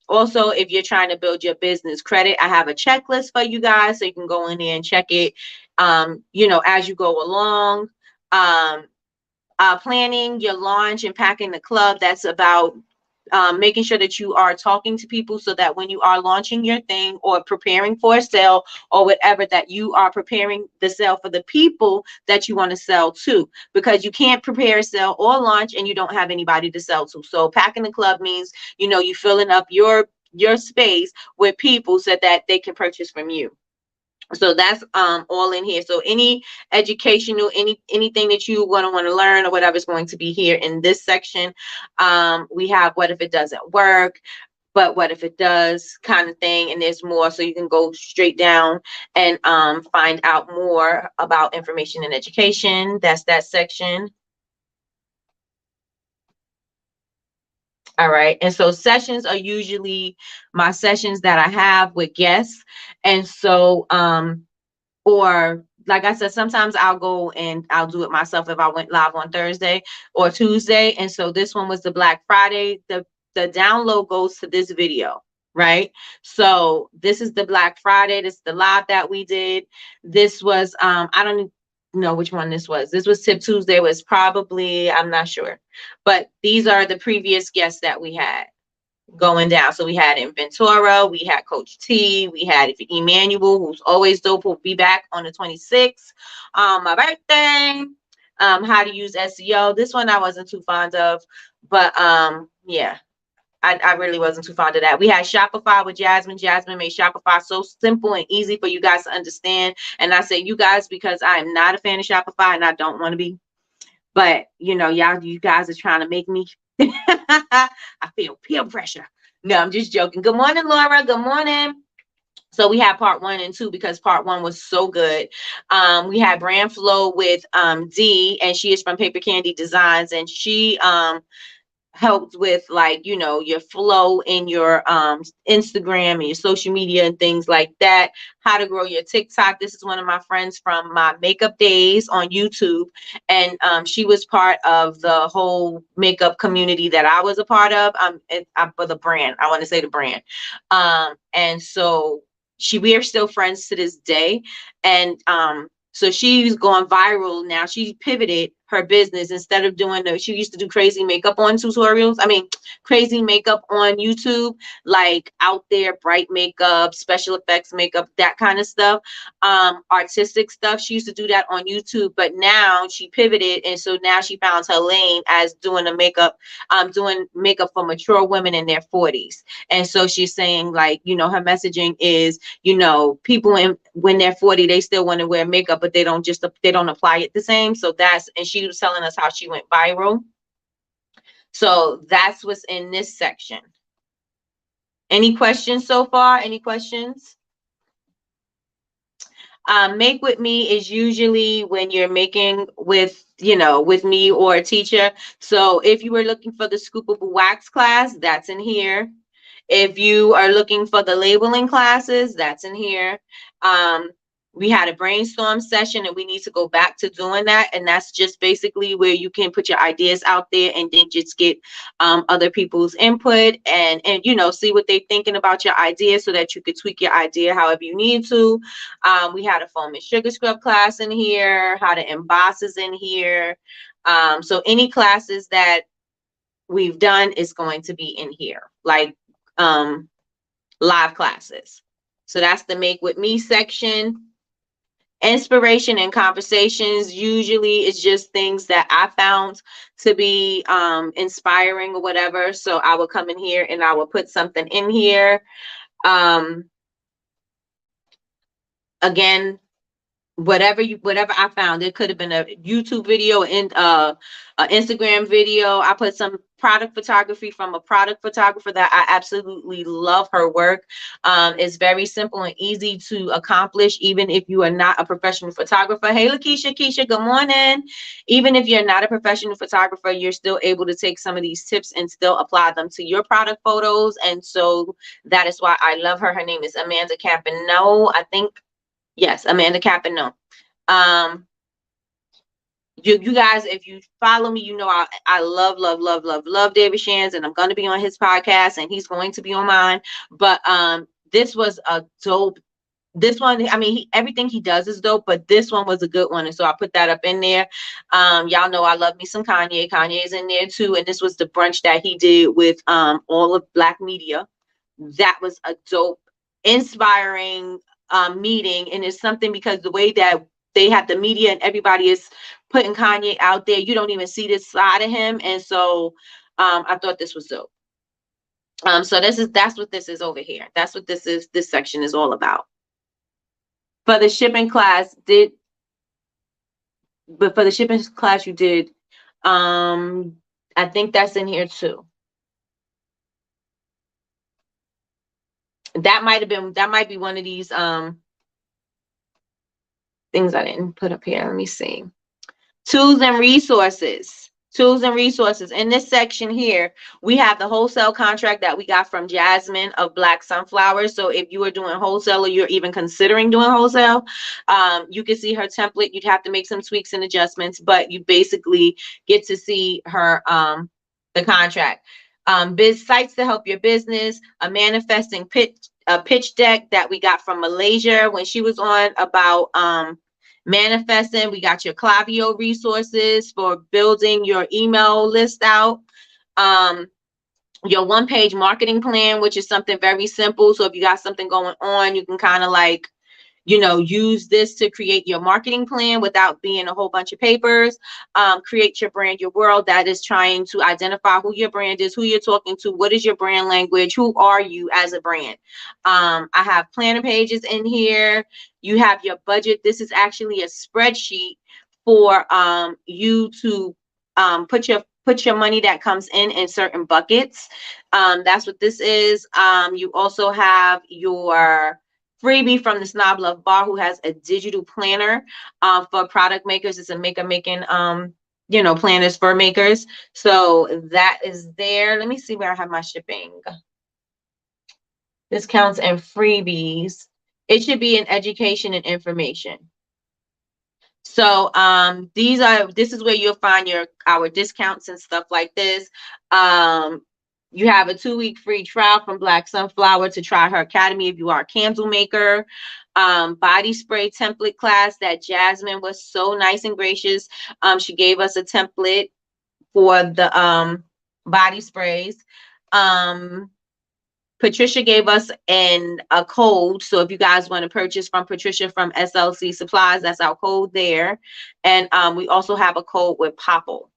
Also, if you're trying to build your business credit, I have a checklist for you guys. So you can go in there and check it, you know, as you go along. Um, Planning your launch and packing the club. That's about making sure that you are talking to people so that when you are launching your thing or preparing for a sale or whatever, that you are preparing the sale for the people that you want to sell to, because you can't prepare a sale or launch and you don't have anybody to sell to. So packing the club means, you know, you filling up your space with people so that they can purchase from you. So that's all in here. So any educational, anything that you want to learn or whatever is going to be here in this section. We have what if it doesn't work, but what if it does, kind of thing. And there's more, so you can go straight down and find out more about information and education. That's that section. All right. And so sessions are usually my sessions that I have with guests. And so or like I said, sometimes I'll go and I'll do it myself if I went live on Thursday or Tuesday. And so this one was the Black Friday. The download goes to this video, right? So this is the Black Friday. This is the live that we did. This was I don't know which one this was. This was Tip Tuesday. It was probably, I'm not sure. But these are the previous guests that we had going down. So we had Inventora, we had Coach T, we had Emmanuel, who's always dope, who'll be back on the 26th. My birthday. How to use SEO. This one I wasn't too fond of, but yeah. I really wasn't too fond of that. We had Shopify with Jasmine. Jasmine made Shopify so simple and easy for you guys to understand. And I say you guys because I am not a fan of Shopify and I don't want to be. But you know, you guys are trying to make me. I feel peer pressure. No, I'm just joking. Good morning, Laura. Good morning. So we had part 1 and 2 because part 1 was so good. We had Brand Flow with D, and she is from Paper Candy Designs, and she helped with, like, you know, your flow in your Instagram and your social media and things like that. How to grow your TikTok. This is one of my friends from my makeup days on YouTube, and she was part of the whole makeup community that I was a part of. For the brand, I want to say the brand, and so we are still friends to this day, and so she's going viral now. She pivoted her business. Instead of she used to do crazy makeup on tutorials. I mean, crazy makeup on YouTube, like out there, bright makeup, special effects makeup, that kind of stuff. Artistic stuff. She used to do that on YouTube, but now she pivoted. And so now she found her lane as doing doing makeup for mature women in their 40s. And so she's saying, like, you know, her messaging is, you know, people when they're 40, they still want to wear makeup, but they don't apply it the same. So and she was telling us how she went viral. So that's what's in this section. Any questions so far? Any questions? Make with me is usually when you're making with, with me or a teacher. So if you were looking for the scoopable wax class, that's in here. If you are looking for the labeling classes, that's in here. We had a brainstorm session and we need to go back to doing that. And that's just basically where you can put your ideas out there and then just get other people's input and see what they're thinking about your idea so that you could tweak your idea however you need to. We had a foam and sugar scrub class in here, how to emboss is in here. So any classes that we've done is going to be in here, like live classes. So that's the make with me section. Inspiration and conversations usually is just things that I found to be inspiring or whatever. So I will come in here and I will put something in here. Again, whatever I found. It could have been a YouTube video and an Instagram video. I put some product photography from a product photographer that I absolutely love her work. It's very simple and easy to accomplish, even if you are not a professional photographer. Hey, Keisha, good morning. Even if you're not a professional photographer, you're still able to take some of these tips and still apply them to your product photos. And so that is why I love her. Her name is Amanda Campineau. I think, yes, Amanda Campineau. You guys, if you follow me, I love David Shands, and I'm going to be on his podcast, and he's going to be on mine. But this was a dope. This one, I mean, everything he does is dope, but this one was a good one, and so I put that up in there. Y'all know I love me some Kanye. Kanye's in there too, and this was the brunch that he did with all of Black media. That was a dope, inspiring meeting, and it's something because the way that they have the media and everybody is putting Kanye out there, you don't even see this side of him, and so I thought this was dope. So that's what this is over here. That's what this is. This section is all about. For the shipping class, you did. I think that's in here too. That might be one of these things I didn't put up here. Let me see. Tools and resources. In this section here, we have the wholesale contract that we got from Jasmine of Black Sunflowers. So if you are doing wholesale or you're even considering doing wholesale, you can see her template. You'd have to make some tweaks and adjustments, but you basically get to see her the contract. Biz sites to help your business, a manifesting pitch deck that we got from Malaysia when she was on about manifesting. We got your Klaviyo resources for building your email list out. Your one-page marketing plan, which is something very simple. So if you got something going on, you can kind of like, use this to create your marketing plan without being a whole bunch of papers. Create your brand, your world. That is trying to identify who your brand is, who you're talking to, what is your brand language, who are you as a brand. I have planner pages in here. You have your budget. This is actually a spreadsheet for you to put your money that comes in certain buckets. That's what this is. You also have your freebie from the Snob Love Bar, who has a digital planner for product makers. It's a making planners for makers. So that is there. Let me see where I have my shipping. Discounts and freebies. It should be in education and information. So this is where you'll find our discounts and stuff like this. You have a 2-week free trial from Black Sunflower to try her academy if you are a candle maker. Body spray template class that Jasmine was so nice and gracious. She gave us a template for the body sprays. Patricia gave us a code. So if you guys want to purchase from Patricia from SLC Supplies, that's our code there. And we also have a code with Popple.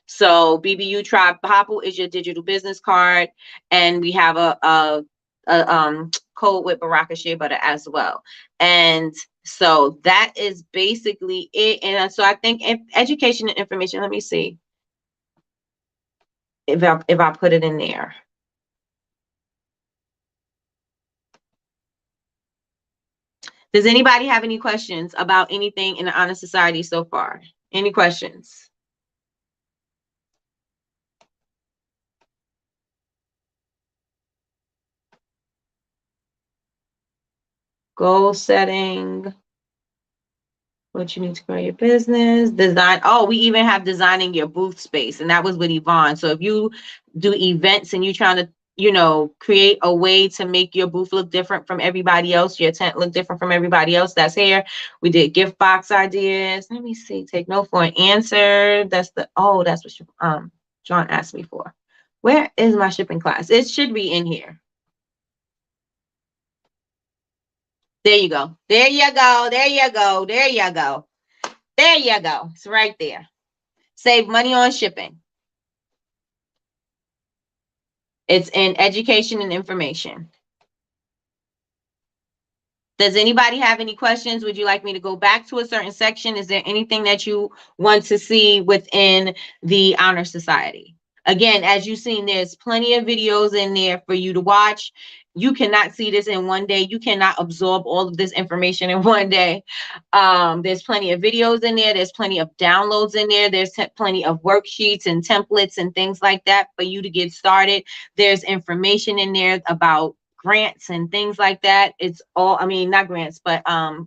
So BBU Tribe Popple is your digital business card. And we have a code with Baraka Shea Butter as well. And So that is basically it. And so I think education and information, let me see if I put it in there. Does anybody have any questions about anything in the Honor Society so far? Any questions? Goal setting. What you need to grow your business, design. Oh, we even have designing your booth space, and that was with Yvonne. So if you do events and you're trying to, create a way to make your booth look different from everybody else, your tent look different from everybody else, that's here. We did gift box ideas. Let me see. Take note for an answer. That's what John asked me for. Where is my shipping class? It should be in here. There you go. There you go. There you go. There you go. There you go. It's right there. Save money on shipping. It's in education and information. Does anybody have any questions? Would you like me to go back to a certain section? Is there anything that you want to see within the Honor Society? Again, as you've seen, there's plenty of videos in there for you to watch. You cannot see this in one day. You cannot absorb all of this information in one day. There's plenty of videos in there. There's plenty of downloads in there. There's plenty of worksheets and templates and things like that for you to get started. There's information in there about grants and things like that. It's all, I mean, not grants, but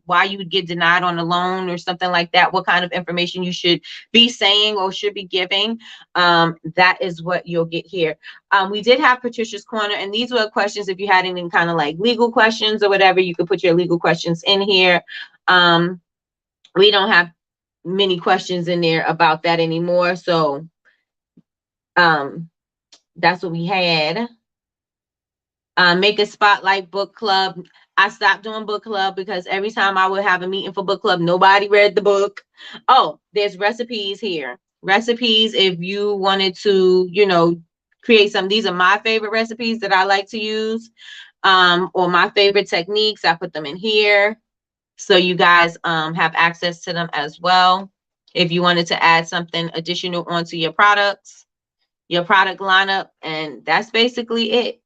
why you would get denied on a loan or something like that, what kind of information you should be saying or should be giving. That is what you'll get here. We did have Patricia's Corner, and these were questions. If you had any kind of like legal questions or whatever, you could put your legal questions in here. We don't have many questions in there about that anymore. So that's what we had. Make a spotlight book club. I stopped doing book club because every time I would have a meeting for book club, nobody read the book. Oh, there's recipes here. Recipes, if you wanted to, create some. These are my favorite recipes that I like to use, or my favorite techniques. I put them in here so you guys have access to them as well. If you wanted to add something additional onto your products, your product lineup, and that's basically it.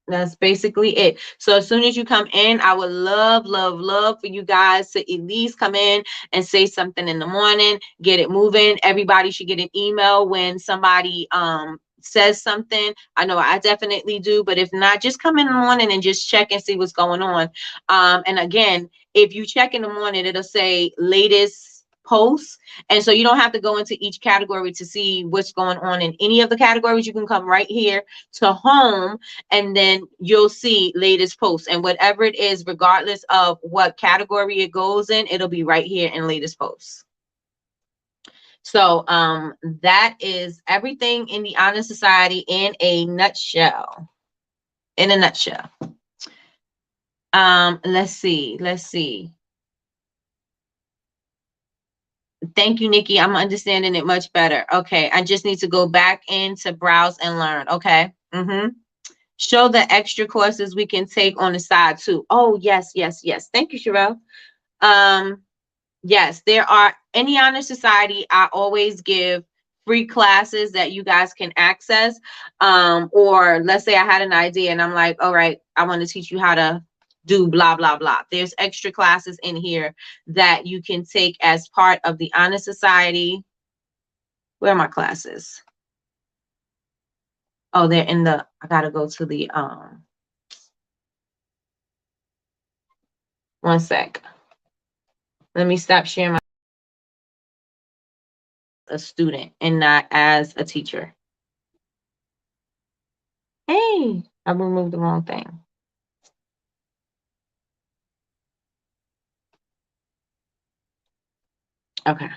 That's basically it. So as soon as you come in, I would love, love, love for you guys to at least come in and say something in the morning, get it moving. Everybody should get an email when somebody says something. I know I definitely do, but if not, just come in the morning and just check and see what's going on. And again, if you check in the morning, it'll say latest posts, and so you don't have to go into each category to see what's going on in any of the categories. You can come right here to home, and then you'll see latest posts, and whatever it is, regardless of what category it goes in, it'll be right here in latest posts. So that is everything in the Honor Society in a nutshell. In a nutshell. Let's see. Thank you, Nikki. I'm understanding it much better. Okay, I just need to go back in to browse and learn. Okay. Show the extra courses we can take on the side too. Oh, yes. Thank you, Sherelle. Yes, there are. In the Honor Society, I always give free classes that you guys can access. Or let's say I had an idea and I'm like, all right, I want to teach you how to do blah, blah, blah. There's extra classes in here that you can take as part of the Honor Society. Where are my classes? Oh, they're in the, I gotta go to the, one sec. Let me stop sharing my, a student and not as a teacher. Hey, I removed the wrong thing. Okay.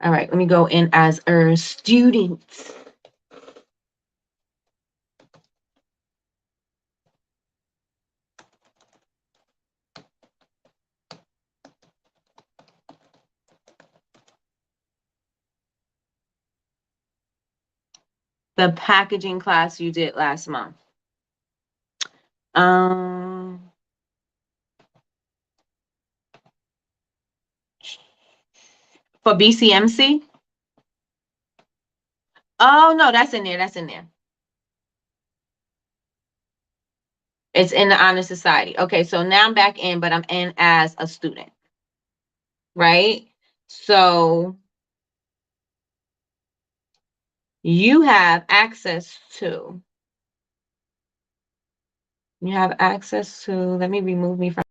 All right, let me go in as a student. The packaging class you did last month. For BCMC? Oh, no, that's in there. That's in there. It's in the Honor Society. Okay, so now I'm back in, but I'm in as a student, right? So you have access to, let me remove me from.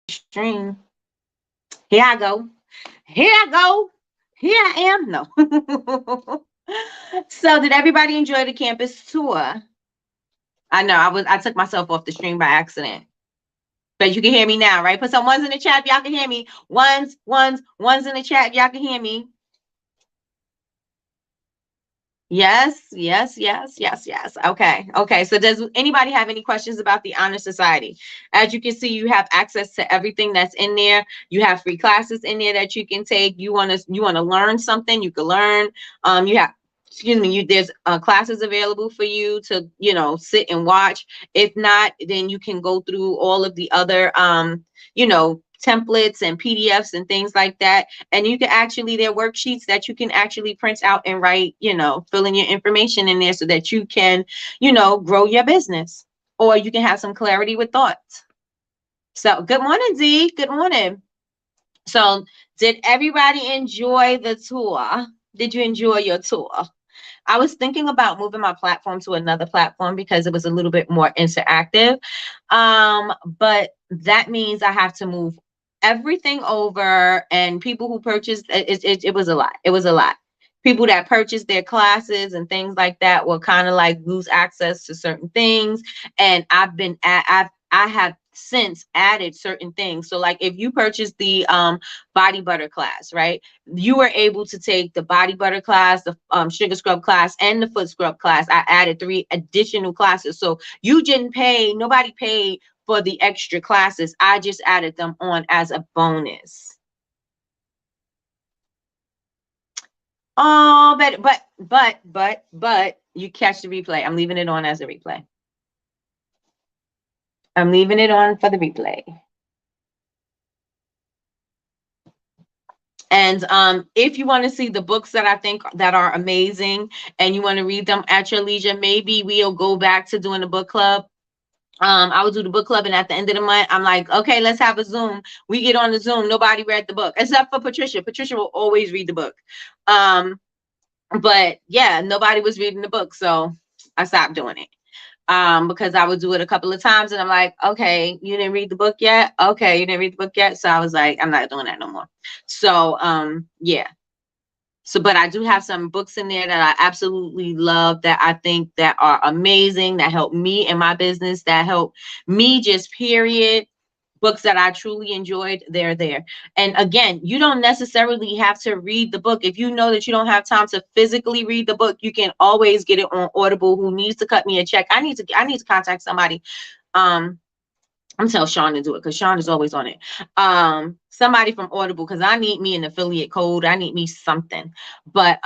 Stream. Here I go. Here I go. Here I am. No. So did everybody enjoy the campus tour? I know I took myself off the stream by accident. But you can hear me now, right? Put some ones in the chat if y'all can hear me. Ones in the chat if y'all can hear me. Yes. Okay. So does anybody have any questions about the Honor Society? As you can see, you have access to everything that's in there. You have free classes in there that you can take. You want to learn something, you can learn. You have, excuse me, there's classes available for you to, sit and watch. If not, then you can go through all of the other templates and PDFs and things like that. And you can actually, there are worksheets that you can actually print out and write, fill in your information in there so that you can, grow your business, or you can have some clarity with thoughts. So good morning, Z. Good morning. So did everybody enjoy the tour? Did you enjoy your tour? I was thinking about moving my platform to another platform because it was a little bit more interactive. But that means I have to move everything over, and people who purchased it was a lot. It was a lot. People that purchased their classes and things like that will kind of like lose access to certain things. And I have since added certain things. So like if you purchase the body butter class, right? You were able to take the body butter class, the sugar scrub class, and the foot scrub class. I added 3 additional classes. So you didn't pay, nobody paid for the extra classes. I just added them on as a bonus. Oh, but you catch the replay. I'm leaving it on as a replay. I'm leaving it on for the replay. And if you want to see the books that I think that are amazing and you want to read them at your leisure, maybe we'll go back to doing a book club. I would do the book club, and at the end of the month, I'm like, okay, let's have a Zoom. We get on the Zoom. Nobody read the book except for Patricia. Patricia will always read the book. But yeah, nobody was reading the book, so I stopped doing it. Because I would do it a couple of times, and I'm like, okay, you didn't read the book yet? Okay, you didn't read the book yet? So I was like, I'm not doing that no more. So yeah. So, but I do have some books in there that I absolutely love, that I think that are amazing, that help me in my business, that help me just period. Books that I truly enjoyed, they're there. And again, you don't necessarily have to read the book. If you know that you don't have time to physically read the book, you can always get it on Audible. Who needs to cut me a check? I need to contact somebody I'm tell Sean to do it because Sean is always on it. Somebody from Audible, because I need me an affiliate code. I need me something. But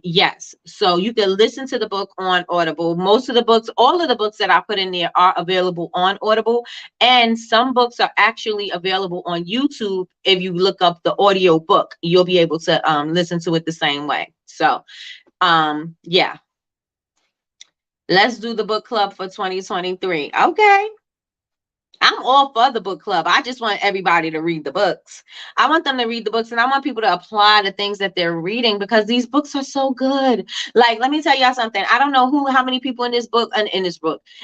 yes, so you can listen to the book on Audible. Most of the books, all of the books that I put in there are available on Audible, and some books are actually available on YouTube. If you look up the audio book, you'll be able to listen to it the same way. So yeah, let's do the book club for 2023. Okay. I'm all for the book club. I just want everybody to read the books. I want them to read the books, and I want people to apply the things that they're reading because these books are so good. Like, let me tell y'all something. I don't know how many people in this book,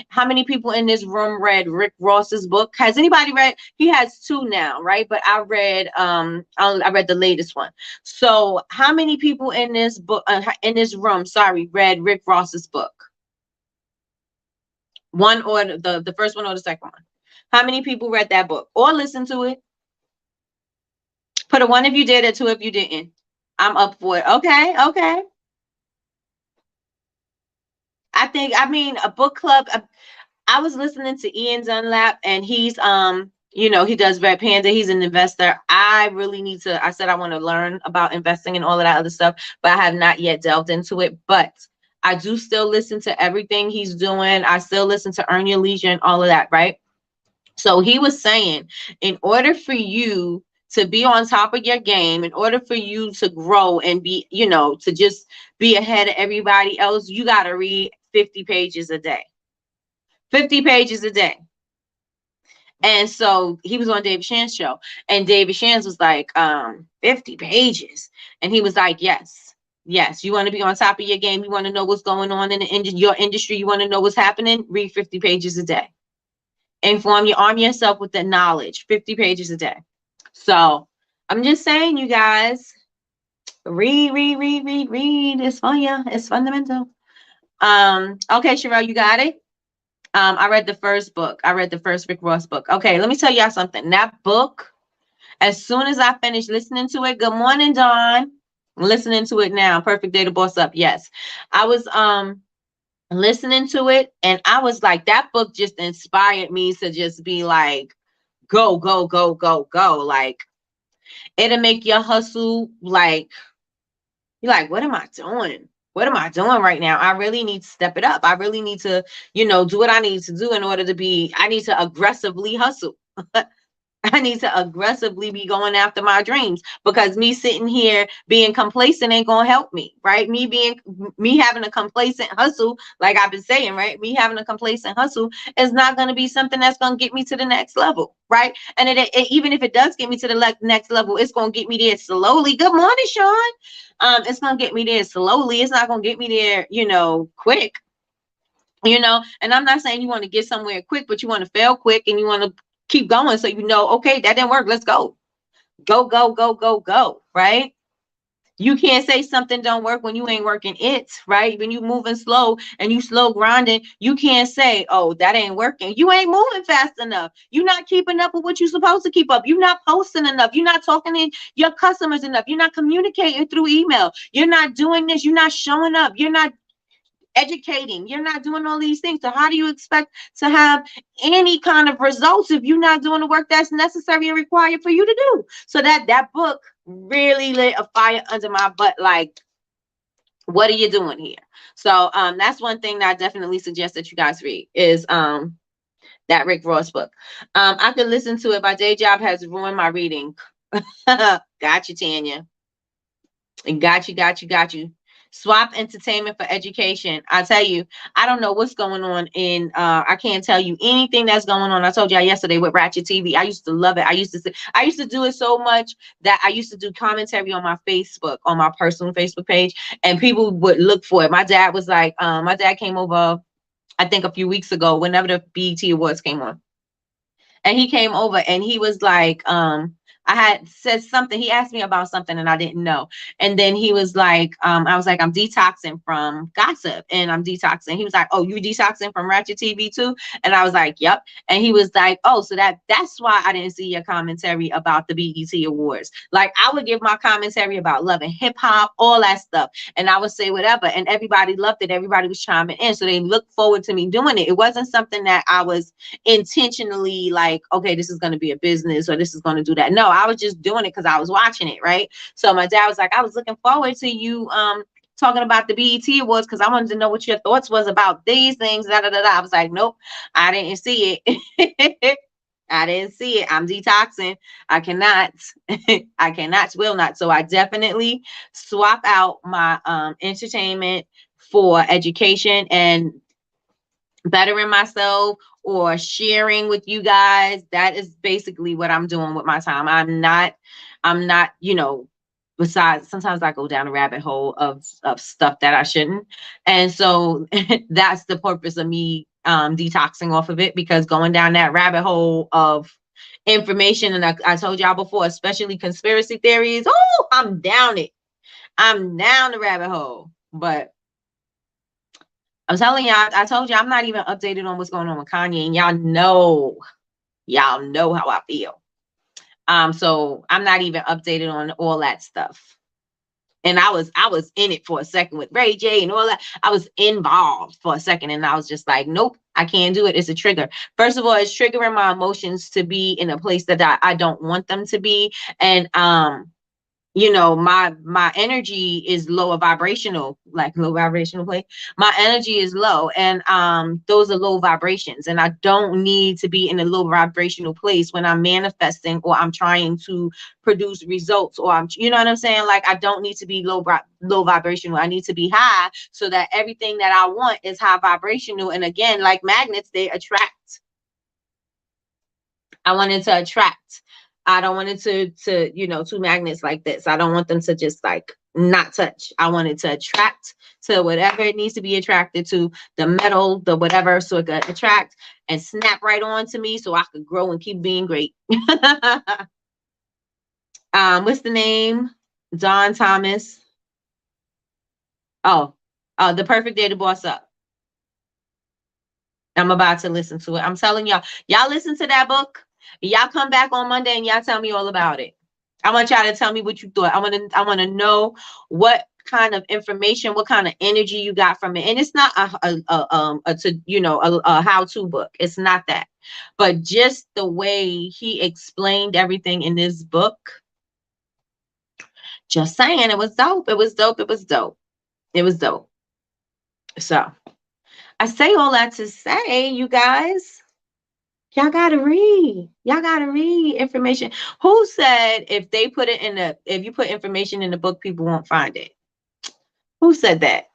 how many people in this room read Rick Ross's book. Has anybody read? He has two now, right? But I read the latest one. So how many people in this book, in this room, sorry, read Rick Ross's book? One or the first one or the second one? How many people read that book or listened to it? Put a one if you did, or two if you didn't. I'm up for it. Okay, okay. I mean, a book club. I was listening to Ian Dunlap, and he's he does Red Panda. He's an investor. I really need to. I said I want to learn about investing and all of that other stuff, but I have not yet delved into it. But I do still listen to everything he's doing. I still listen to Earn Your Leisure and all of that, right? So he was saying, in order for you to be on top of your game, in order for you to grow and be, to just be ahead of everybody else, you got to read 50 pages a day. 50 pages a day. And so he was on David Shan's show, and David Shan's was like, 50 pages. And he was like, yes, you want to be on top of your game. You want to know what's going on in your industry. You want to know what's happening. Read 50 pages a day. Arm yourself with the knowledge. 50 pages a day. So I'm just saying, you guys, read. It's fun, yeah. It's fundamental. Okay, Sherelle, you got it. I read the first book. I read the first Rick Ross book. Okay, let me tell y'all something. That book, as soon as I finished listening to it, good morning, Dawn. I'm listening to it now. Perfect Day to Boss Up. Yes. I was listening to it, and I was like, that book just inspired me to just be like, go. Like, it'll make your hustle like, you're like, what am I doing? What am I doing right now? I really need to step it up. I really need to, do what I need to do in order to I need to aggressively hustle. I need to aggressively be going after my dreams, because me sitting here being complacent ain't gonna help me, right? Me having a complacent hustle, like I've been saying, right? Me having a complacent hustle is not gonna be something that's gonna get me to the next level, right? And even if it does get me to the next level, it's gonna get me there slowly. Good morning, Sean. It's gonna get me there slowly. It's not gonna get me there, quick. And I'm not saying you want to get somewhere quick, but you want to fail quick, and you want to keep going, so okay, that didn't work, let's go, right? You can't say something don't work when you ain't working it, right? When you moving slow and you slow grinding, you can't say, oh, that ain't working. You ain't moving fast enough. You're not keeping up with what you're supposed to keep up. You're not posting enough. You're not talking to your customers enough. You're not communicating through email. You're not doing this. You're not showing up. You're not educating. You're not doing all these things. So how do you expect to have any kind of results if you're not doing the work that's necessary and required for you to do? So that book really lit a fire under my butt. Like, what are you doing here? So that's one thing that I definitely suggest that you guys read is that Rick Ross book. I could listen to it. My day job has ruined my reading. Got you, Tanya. Got you. Swap entertainment for education. I tell you, I don't know what's going on I can't tell you anything that's going on. I told y'all yesterday with Ratchet TV. I used to love it. I used to do it so much that I used to do commentary on my Facebook, on my personal Facebook page, and people would look for it. My dad was like, my dad came over, I think a few weeks ago, whenever the BET Awards came on. And he came over and he was like, I had said something. He asked me about something and I didn't know. And then he was like, I was like, I'm detoxing from gossip and I'm detoxing. He was like, oh, you detoxing from Ratchet TV too? And I was like, yep. And he was like, oh, so that's why I didn't see your commentary about the BET Awards. Like I would give my commentary about love and hip hop, all that stuff. And I would say whatever. And everybody loved it. Everybody was chiming in. So they looked forward to me doing it. It wasn't something that I was intentionally like, okay, this is going to be a business or this is going to do that. No, I was just doing it because I was watching it, right? So my dad was like, I was looking forward to you talking about the BET Awards because I wanted to know what your thoughts was about these things. Da, da, da, da. I was like, nope, I didn't see it. I didn't see it. I'm detoxing. I cannot, I cannot, will not. So I definitely swap out my entertainment for education and bettering myself or sharing with you guys. That is basically what I'm doing with my time. I'm not, besides sometimes I go down a rabbit hole of stuff that I shouldn't. And so that's the purpose of me detoxing off of it, because going down that rabbit hole of information, and I told y'all before, especially conspiracy theories, oh, I'm down it. I'm down the rabbit hole. But I'm telling y'all, I told you I'm not even updated on what's going on with Kanye, and y'all know how I feel. So I'm not even updated on all that stuff. And I was in it for a second with Ray J and all that. I was involved for a second, and I was just like, nope, I can't do it. It's a trigger. First of all, it's triggering my emotions to be in a place that I don't want them to be, and my energy is lower vibrational, like low vibrational play. My energy is low, and those are low vibrations, and I don't need to be in a low vibrational place when I'm manifesting or I'm trying to produce results, or I'm, you know what I'm saying? Like I don't need to be low vibrational. I need to be high so that everything that I want is high vibrational. And again, like magnets, they attract. I wanted to attract. I don't want it to two magnets like this. I don't want them to just like not touch. I want it to attract to whatever it needs to be attracted to, the metal, the whatever, so it could attract and snap right on to me so I could grow and keep being great. What's the name? Don Thomas. Oh, The Perfect Day to Boss Up. I'm about to listen to it. I'm telling y'all listen to that book. Y'all come back on Monday and y'all tell me all about it. I want y'all to tell me what you thought. I want to know what kind of information, what kind of energy you got from it. And it's not a how-to book. It's not that. But just the way he explained everything in this book. Just saying, it was dope. It was dope. It was dope. It was dope. So I say all that to say, you guys, y'all gotta read. Y'all gotta read information. Who said if you put information in the book, people won't find it? Who said that?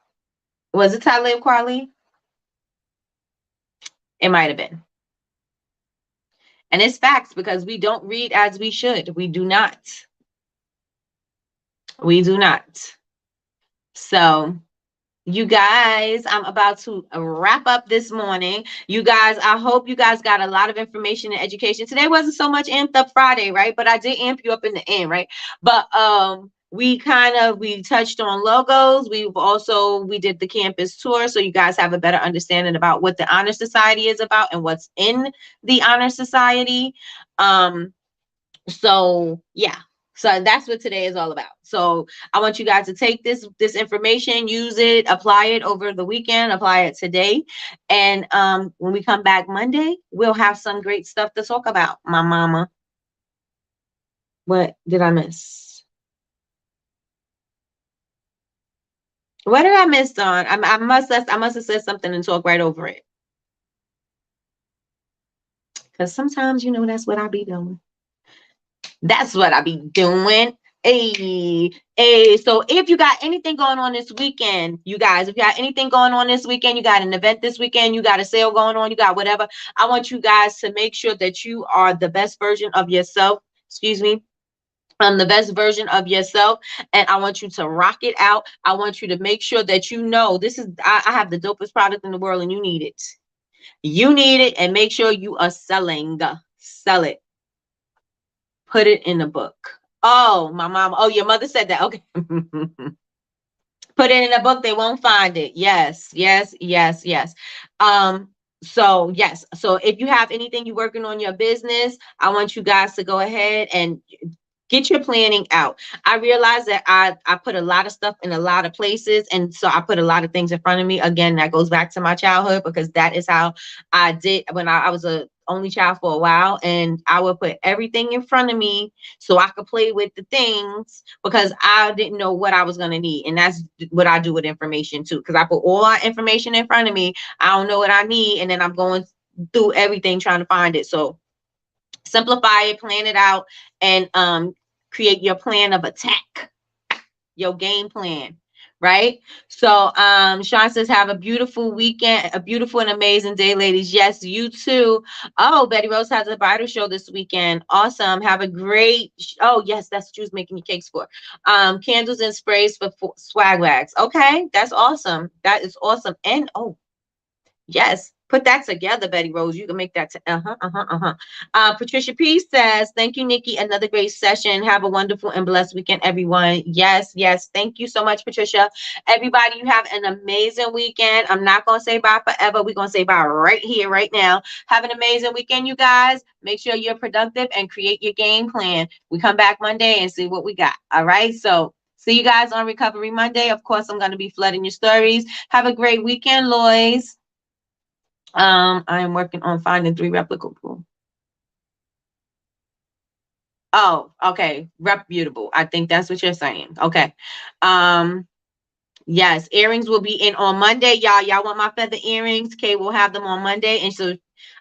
Was it Talib Kweli? It might have been. And it's facts, because we don't read as we should. We do not. We do not. So you guys, I'm about to wrap up this morning. You guys, I hope you guys got a lot of information and education. Today wasn't so much amped up Friday, right? But I did amp you up in the end, right? But we touched on logos. We did the campus tour, so you guys have a better understanding about what the Honor Society is about and what's in the Honor Society. So yeah. So that's what today is all about. So I want you guys to take this information, use it, apply it over the weekend, apply it today. And when we come back Monday, we'll have some great stuff to talk about. My mama. What did I miss? What did I miss, Dawn? I must have said something and talk right over it. Because sometimes, that's what I be doing. That's what I be doing. Hey. So if you got anything going on this weekend, you guys, if you got anything going on this weekend, you got an event this weekend, you got a sale going on, you got whatever, I want you guys to make sure that you are the best version of yourself. Excuse me. The best version of yourself, and I want you to rock it out. I want you to make sure that I have the dopest product in the world, and you need it. You need it, and make sure you are selling. Sell it. Put it in a book. Oh, my mom. Oh, your mother said that. Okay. Put it in a book, they won't find it. Yes, yes, yes, yes. So yes, so if you have anything you're working on your business, I want you guys to go ahead and get your planning out. I realize that I put a lot of stuff in a lot of places, and so I put a lot of things in front of me. Again, that goes back to my childhood, because that is how I did when I was a only child for a while, and I would put everything in front of me so I could play with the things, because I didn't know what I was going to need. And that's what I do with information too, because I put all our information in front of me. I don't know what I need, and then I'm going through everything trying to find it. So simplify it, plan it out, and create your plan of attack, your game plan, right? So Sean says, have a beautiful weekend, a beautiful and amazing day, ladies. Yes, you too. Oh, Betty Rose has a bridal show this weekend. Awesome. Have a great oh yes, that's what she was making your cakes for. Candles and sprays for swag bags. Okay, that's awesome. That is awesome. And oh, yes, put that together, Betty Rose. You can make that. Patricia P says, thank you, Nikki. Another great session. Have a wonderful and blessed weekend, everyone. Yes, yes. Thank you so much, Patricia. Everybody, you have an amazing weekend. I'm not going to say bye forever. We're going to say bye right here, right now. Have an amazing weekend, you guys. Make sure you're productive and create your game plan. We come back Monday and see what we got. All right. So see you guys on Recovery Monday. Of course, I'm going to be flooding your stories. Have a great weekend, Lois. I am working on finding 3 replicable. Oh, okay. Reputable. I think that's what you're saying. Okay. Yes, earrings will be in on Monday. Y'all want my feather earrings? Kay will have them on Monday. And so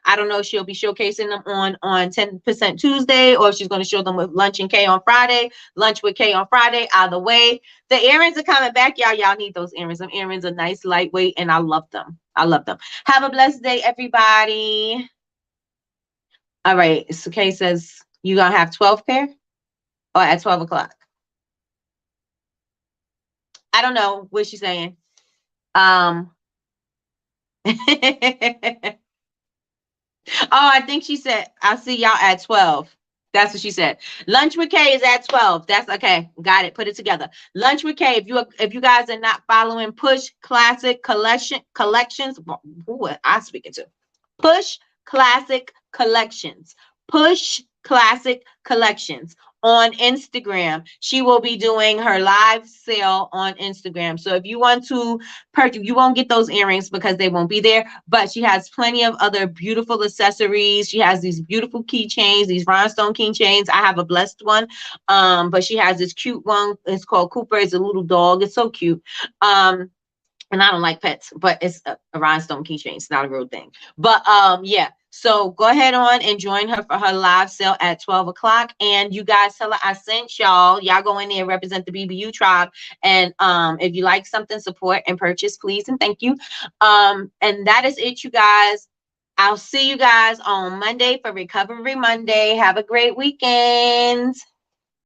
I don't know if she'll be showcasing them on 10% Tuesday, or if she's going to show them with Lunch and Kay on Friday. Lunch with Kay on Friday. Either way, the earrings are coming back. Y'all need those earrings. Some earrings are nice, lightweight, and I love them. I love them. Have a blessed day, everybody. All right. So Kay says you're going to have 12 pair, or at 12 o'clock. I don't know what she's saying. Oh, I think she said, I'll see y'all at 12. That's what she said. Lunch with Kay is at 12. That's okay. Got it. Put it together. Lunch with Kay. If you guys are not following Push Classic Collections, who am I speaking to? Push Classic Collections. Push Classic Collections on Instagram. She will be doing her live sale on Instagram. So if you want to purchase, you won't get those earrings because they won't be there, but she has plenty of other beautiful accessories. She has these beautiful keychains, these rhinestone keychains. I have a blessed one, but she has this cute one. It's called Cooper. It's a little dog. It's so cute. And I don't like pets, but it's a rhinestone keychain. It's not a real thing. But yeah. So go ahead on and join her for her live sale at 12 o'clock. And you guys tell her I sent y'all. Y'all go in there and represent the BBU tribe. And if you like something, support and purchase, please and thank you. And that is it, you guys. I'll see you guys on Monday for Recovery Monday. Have a great weekend.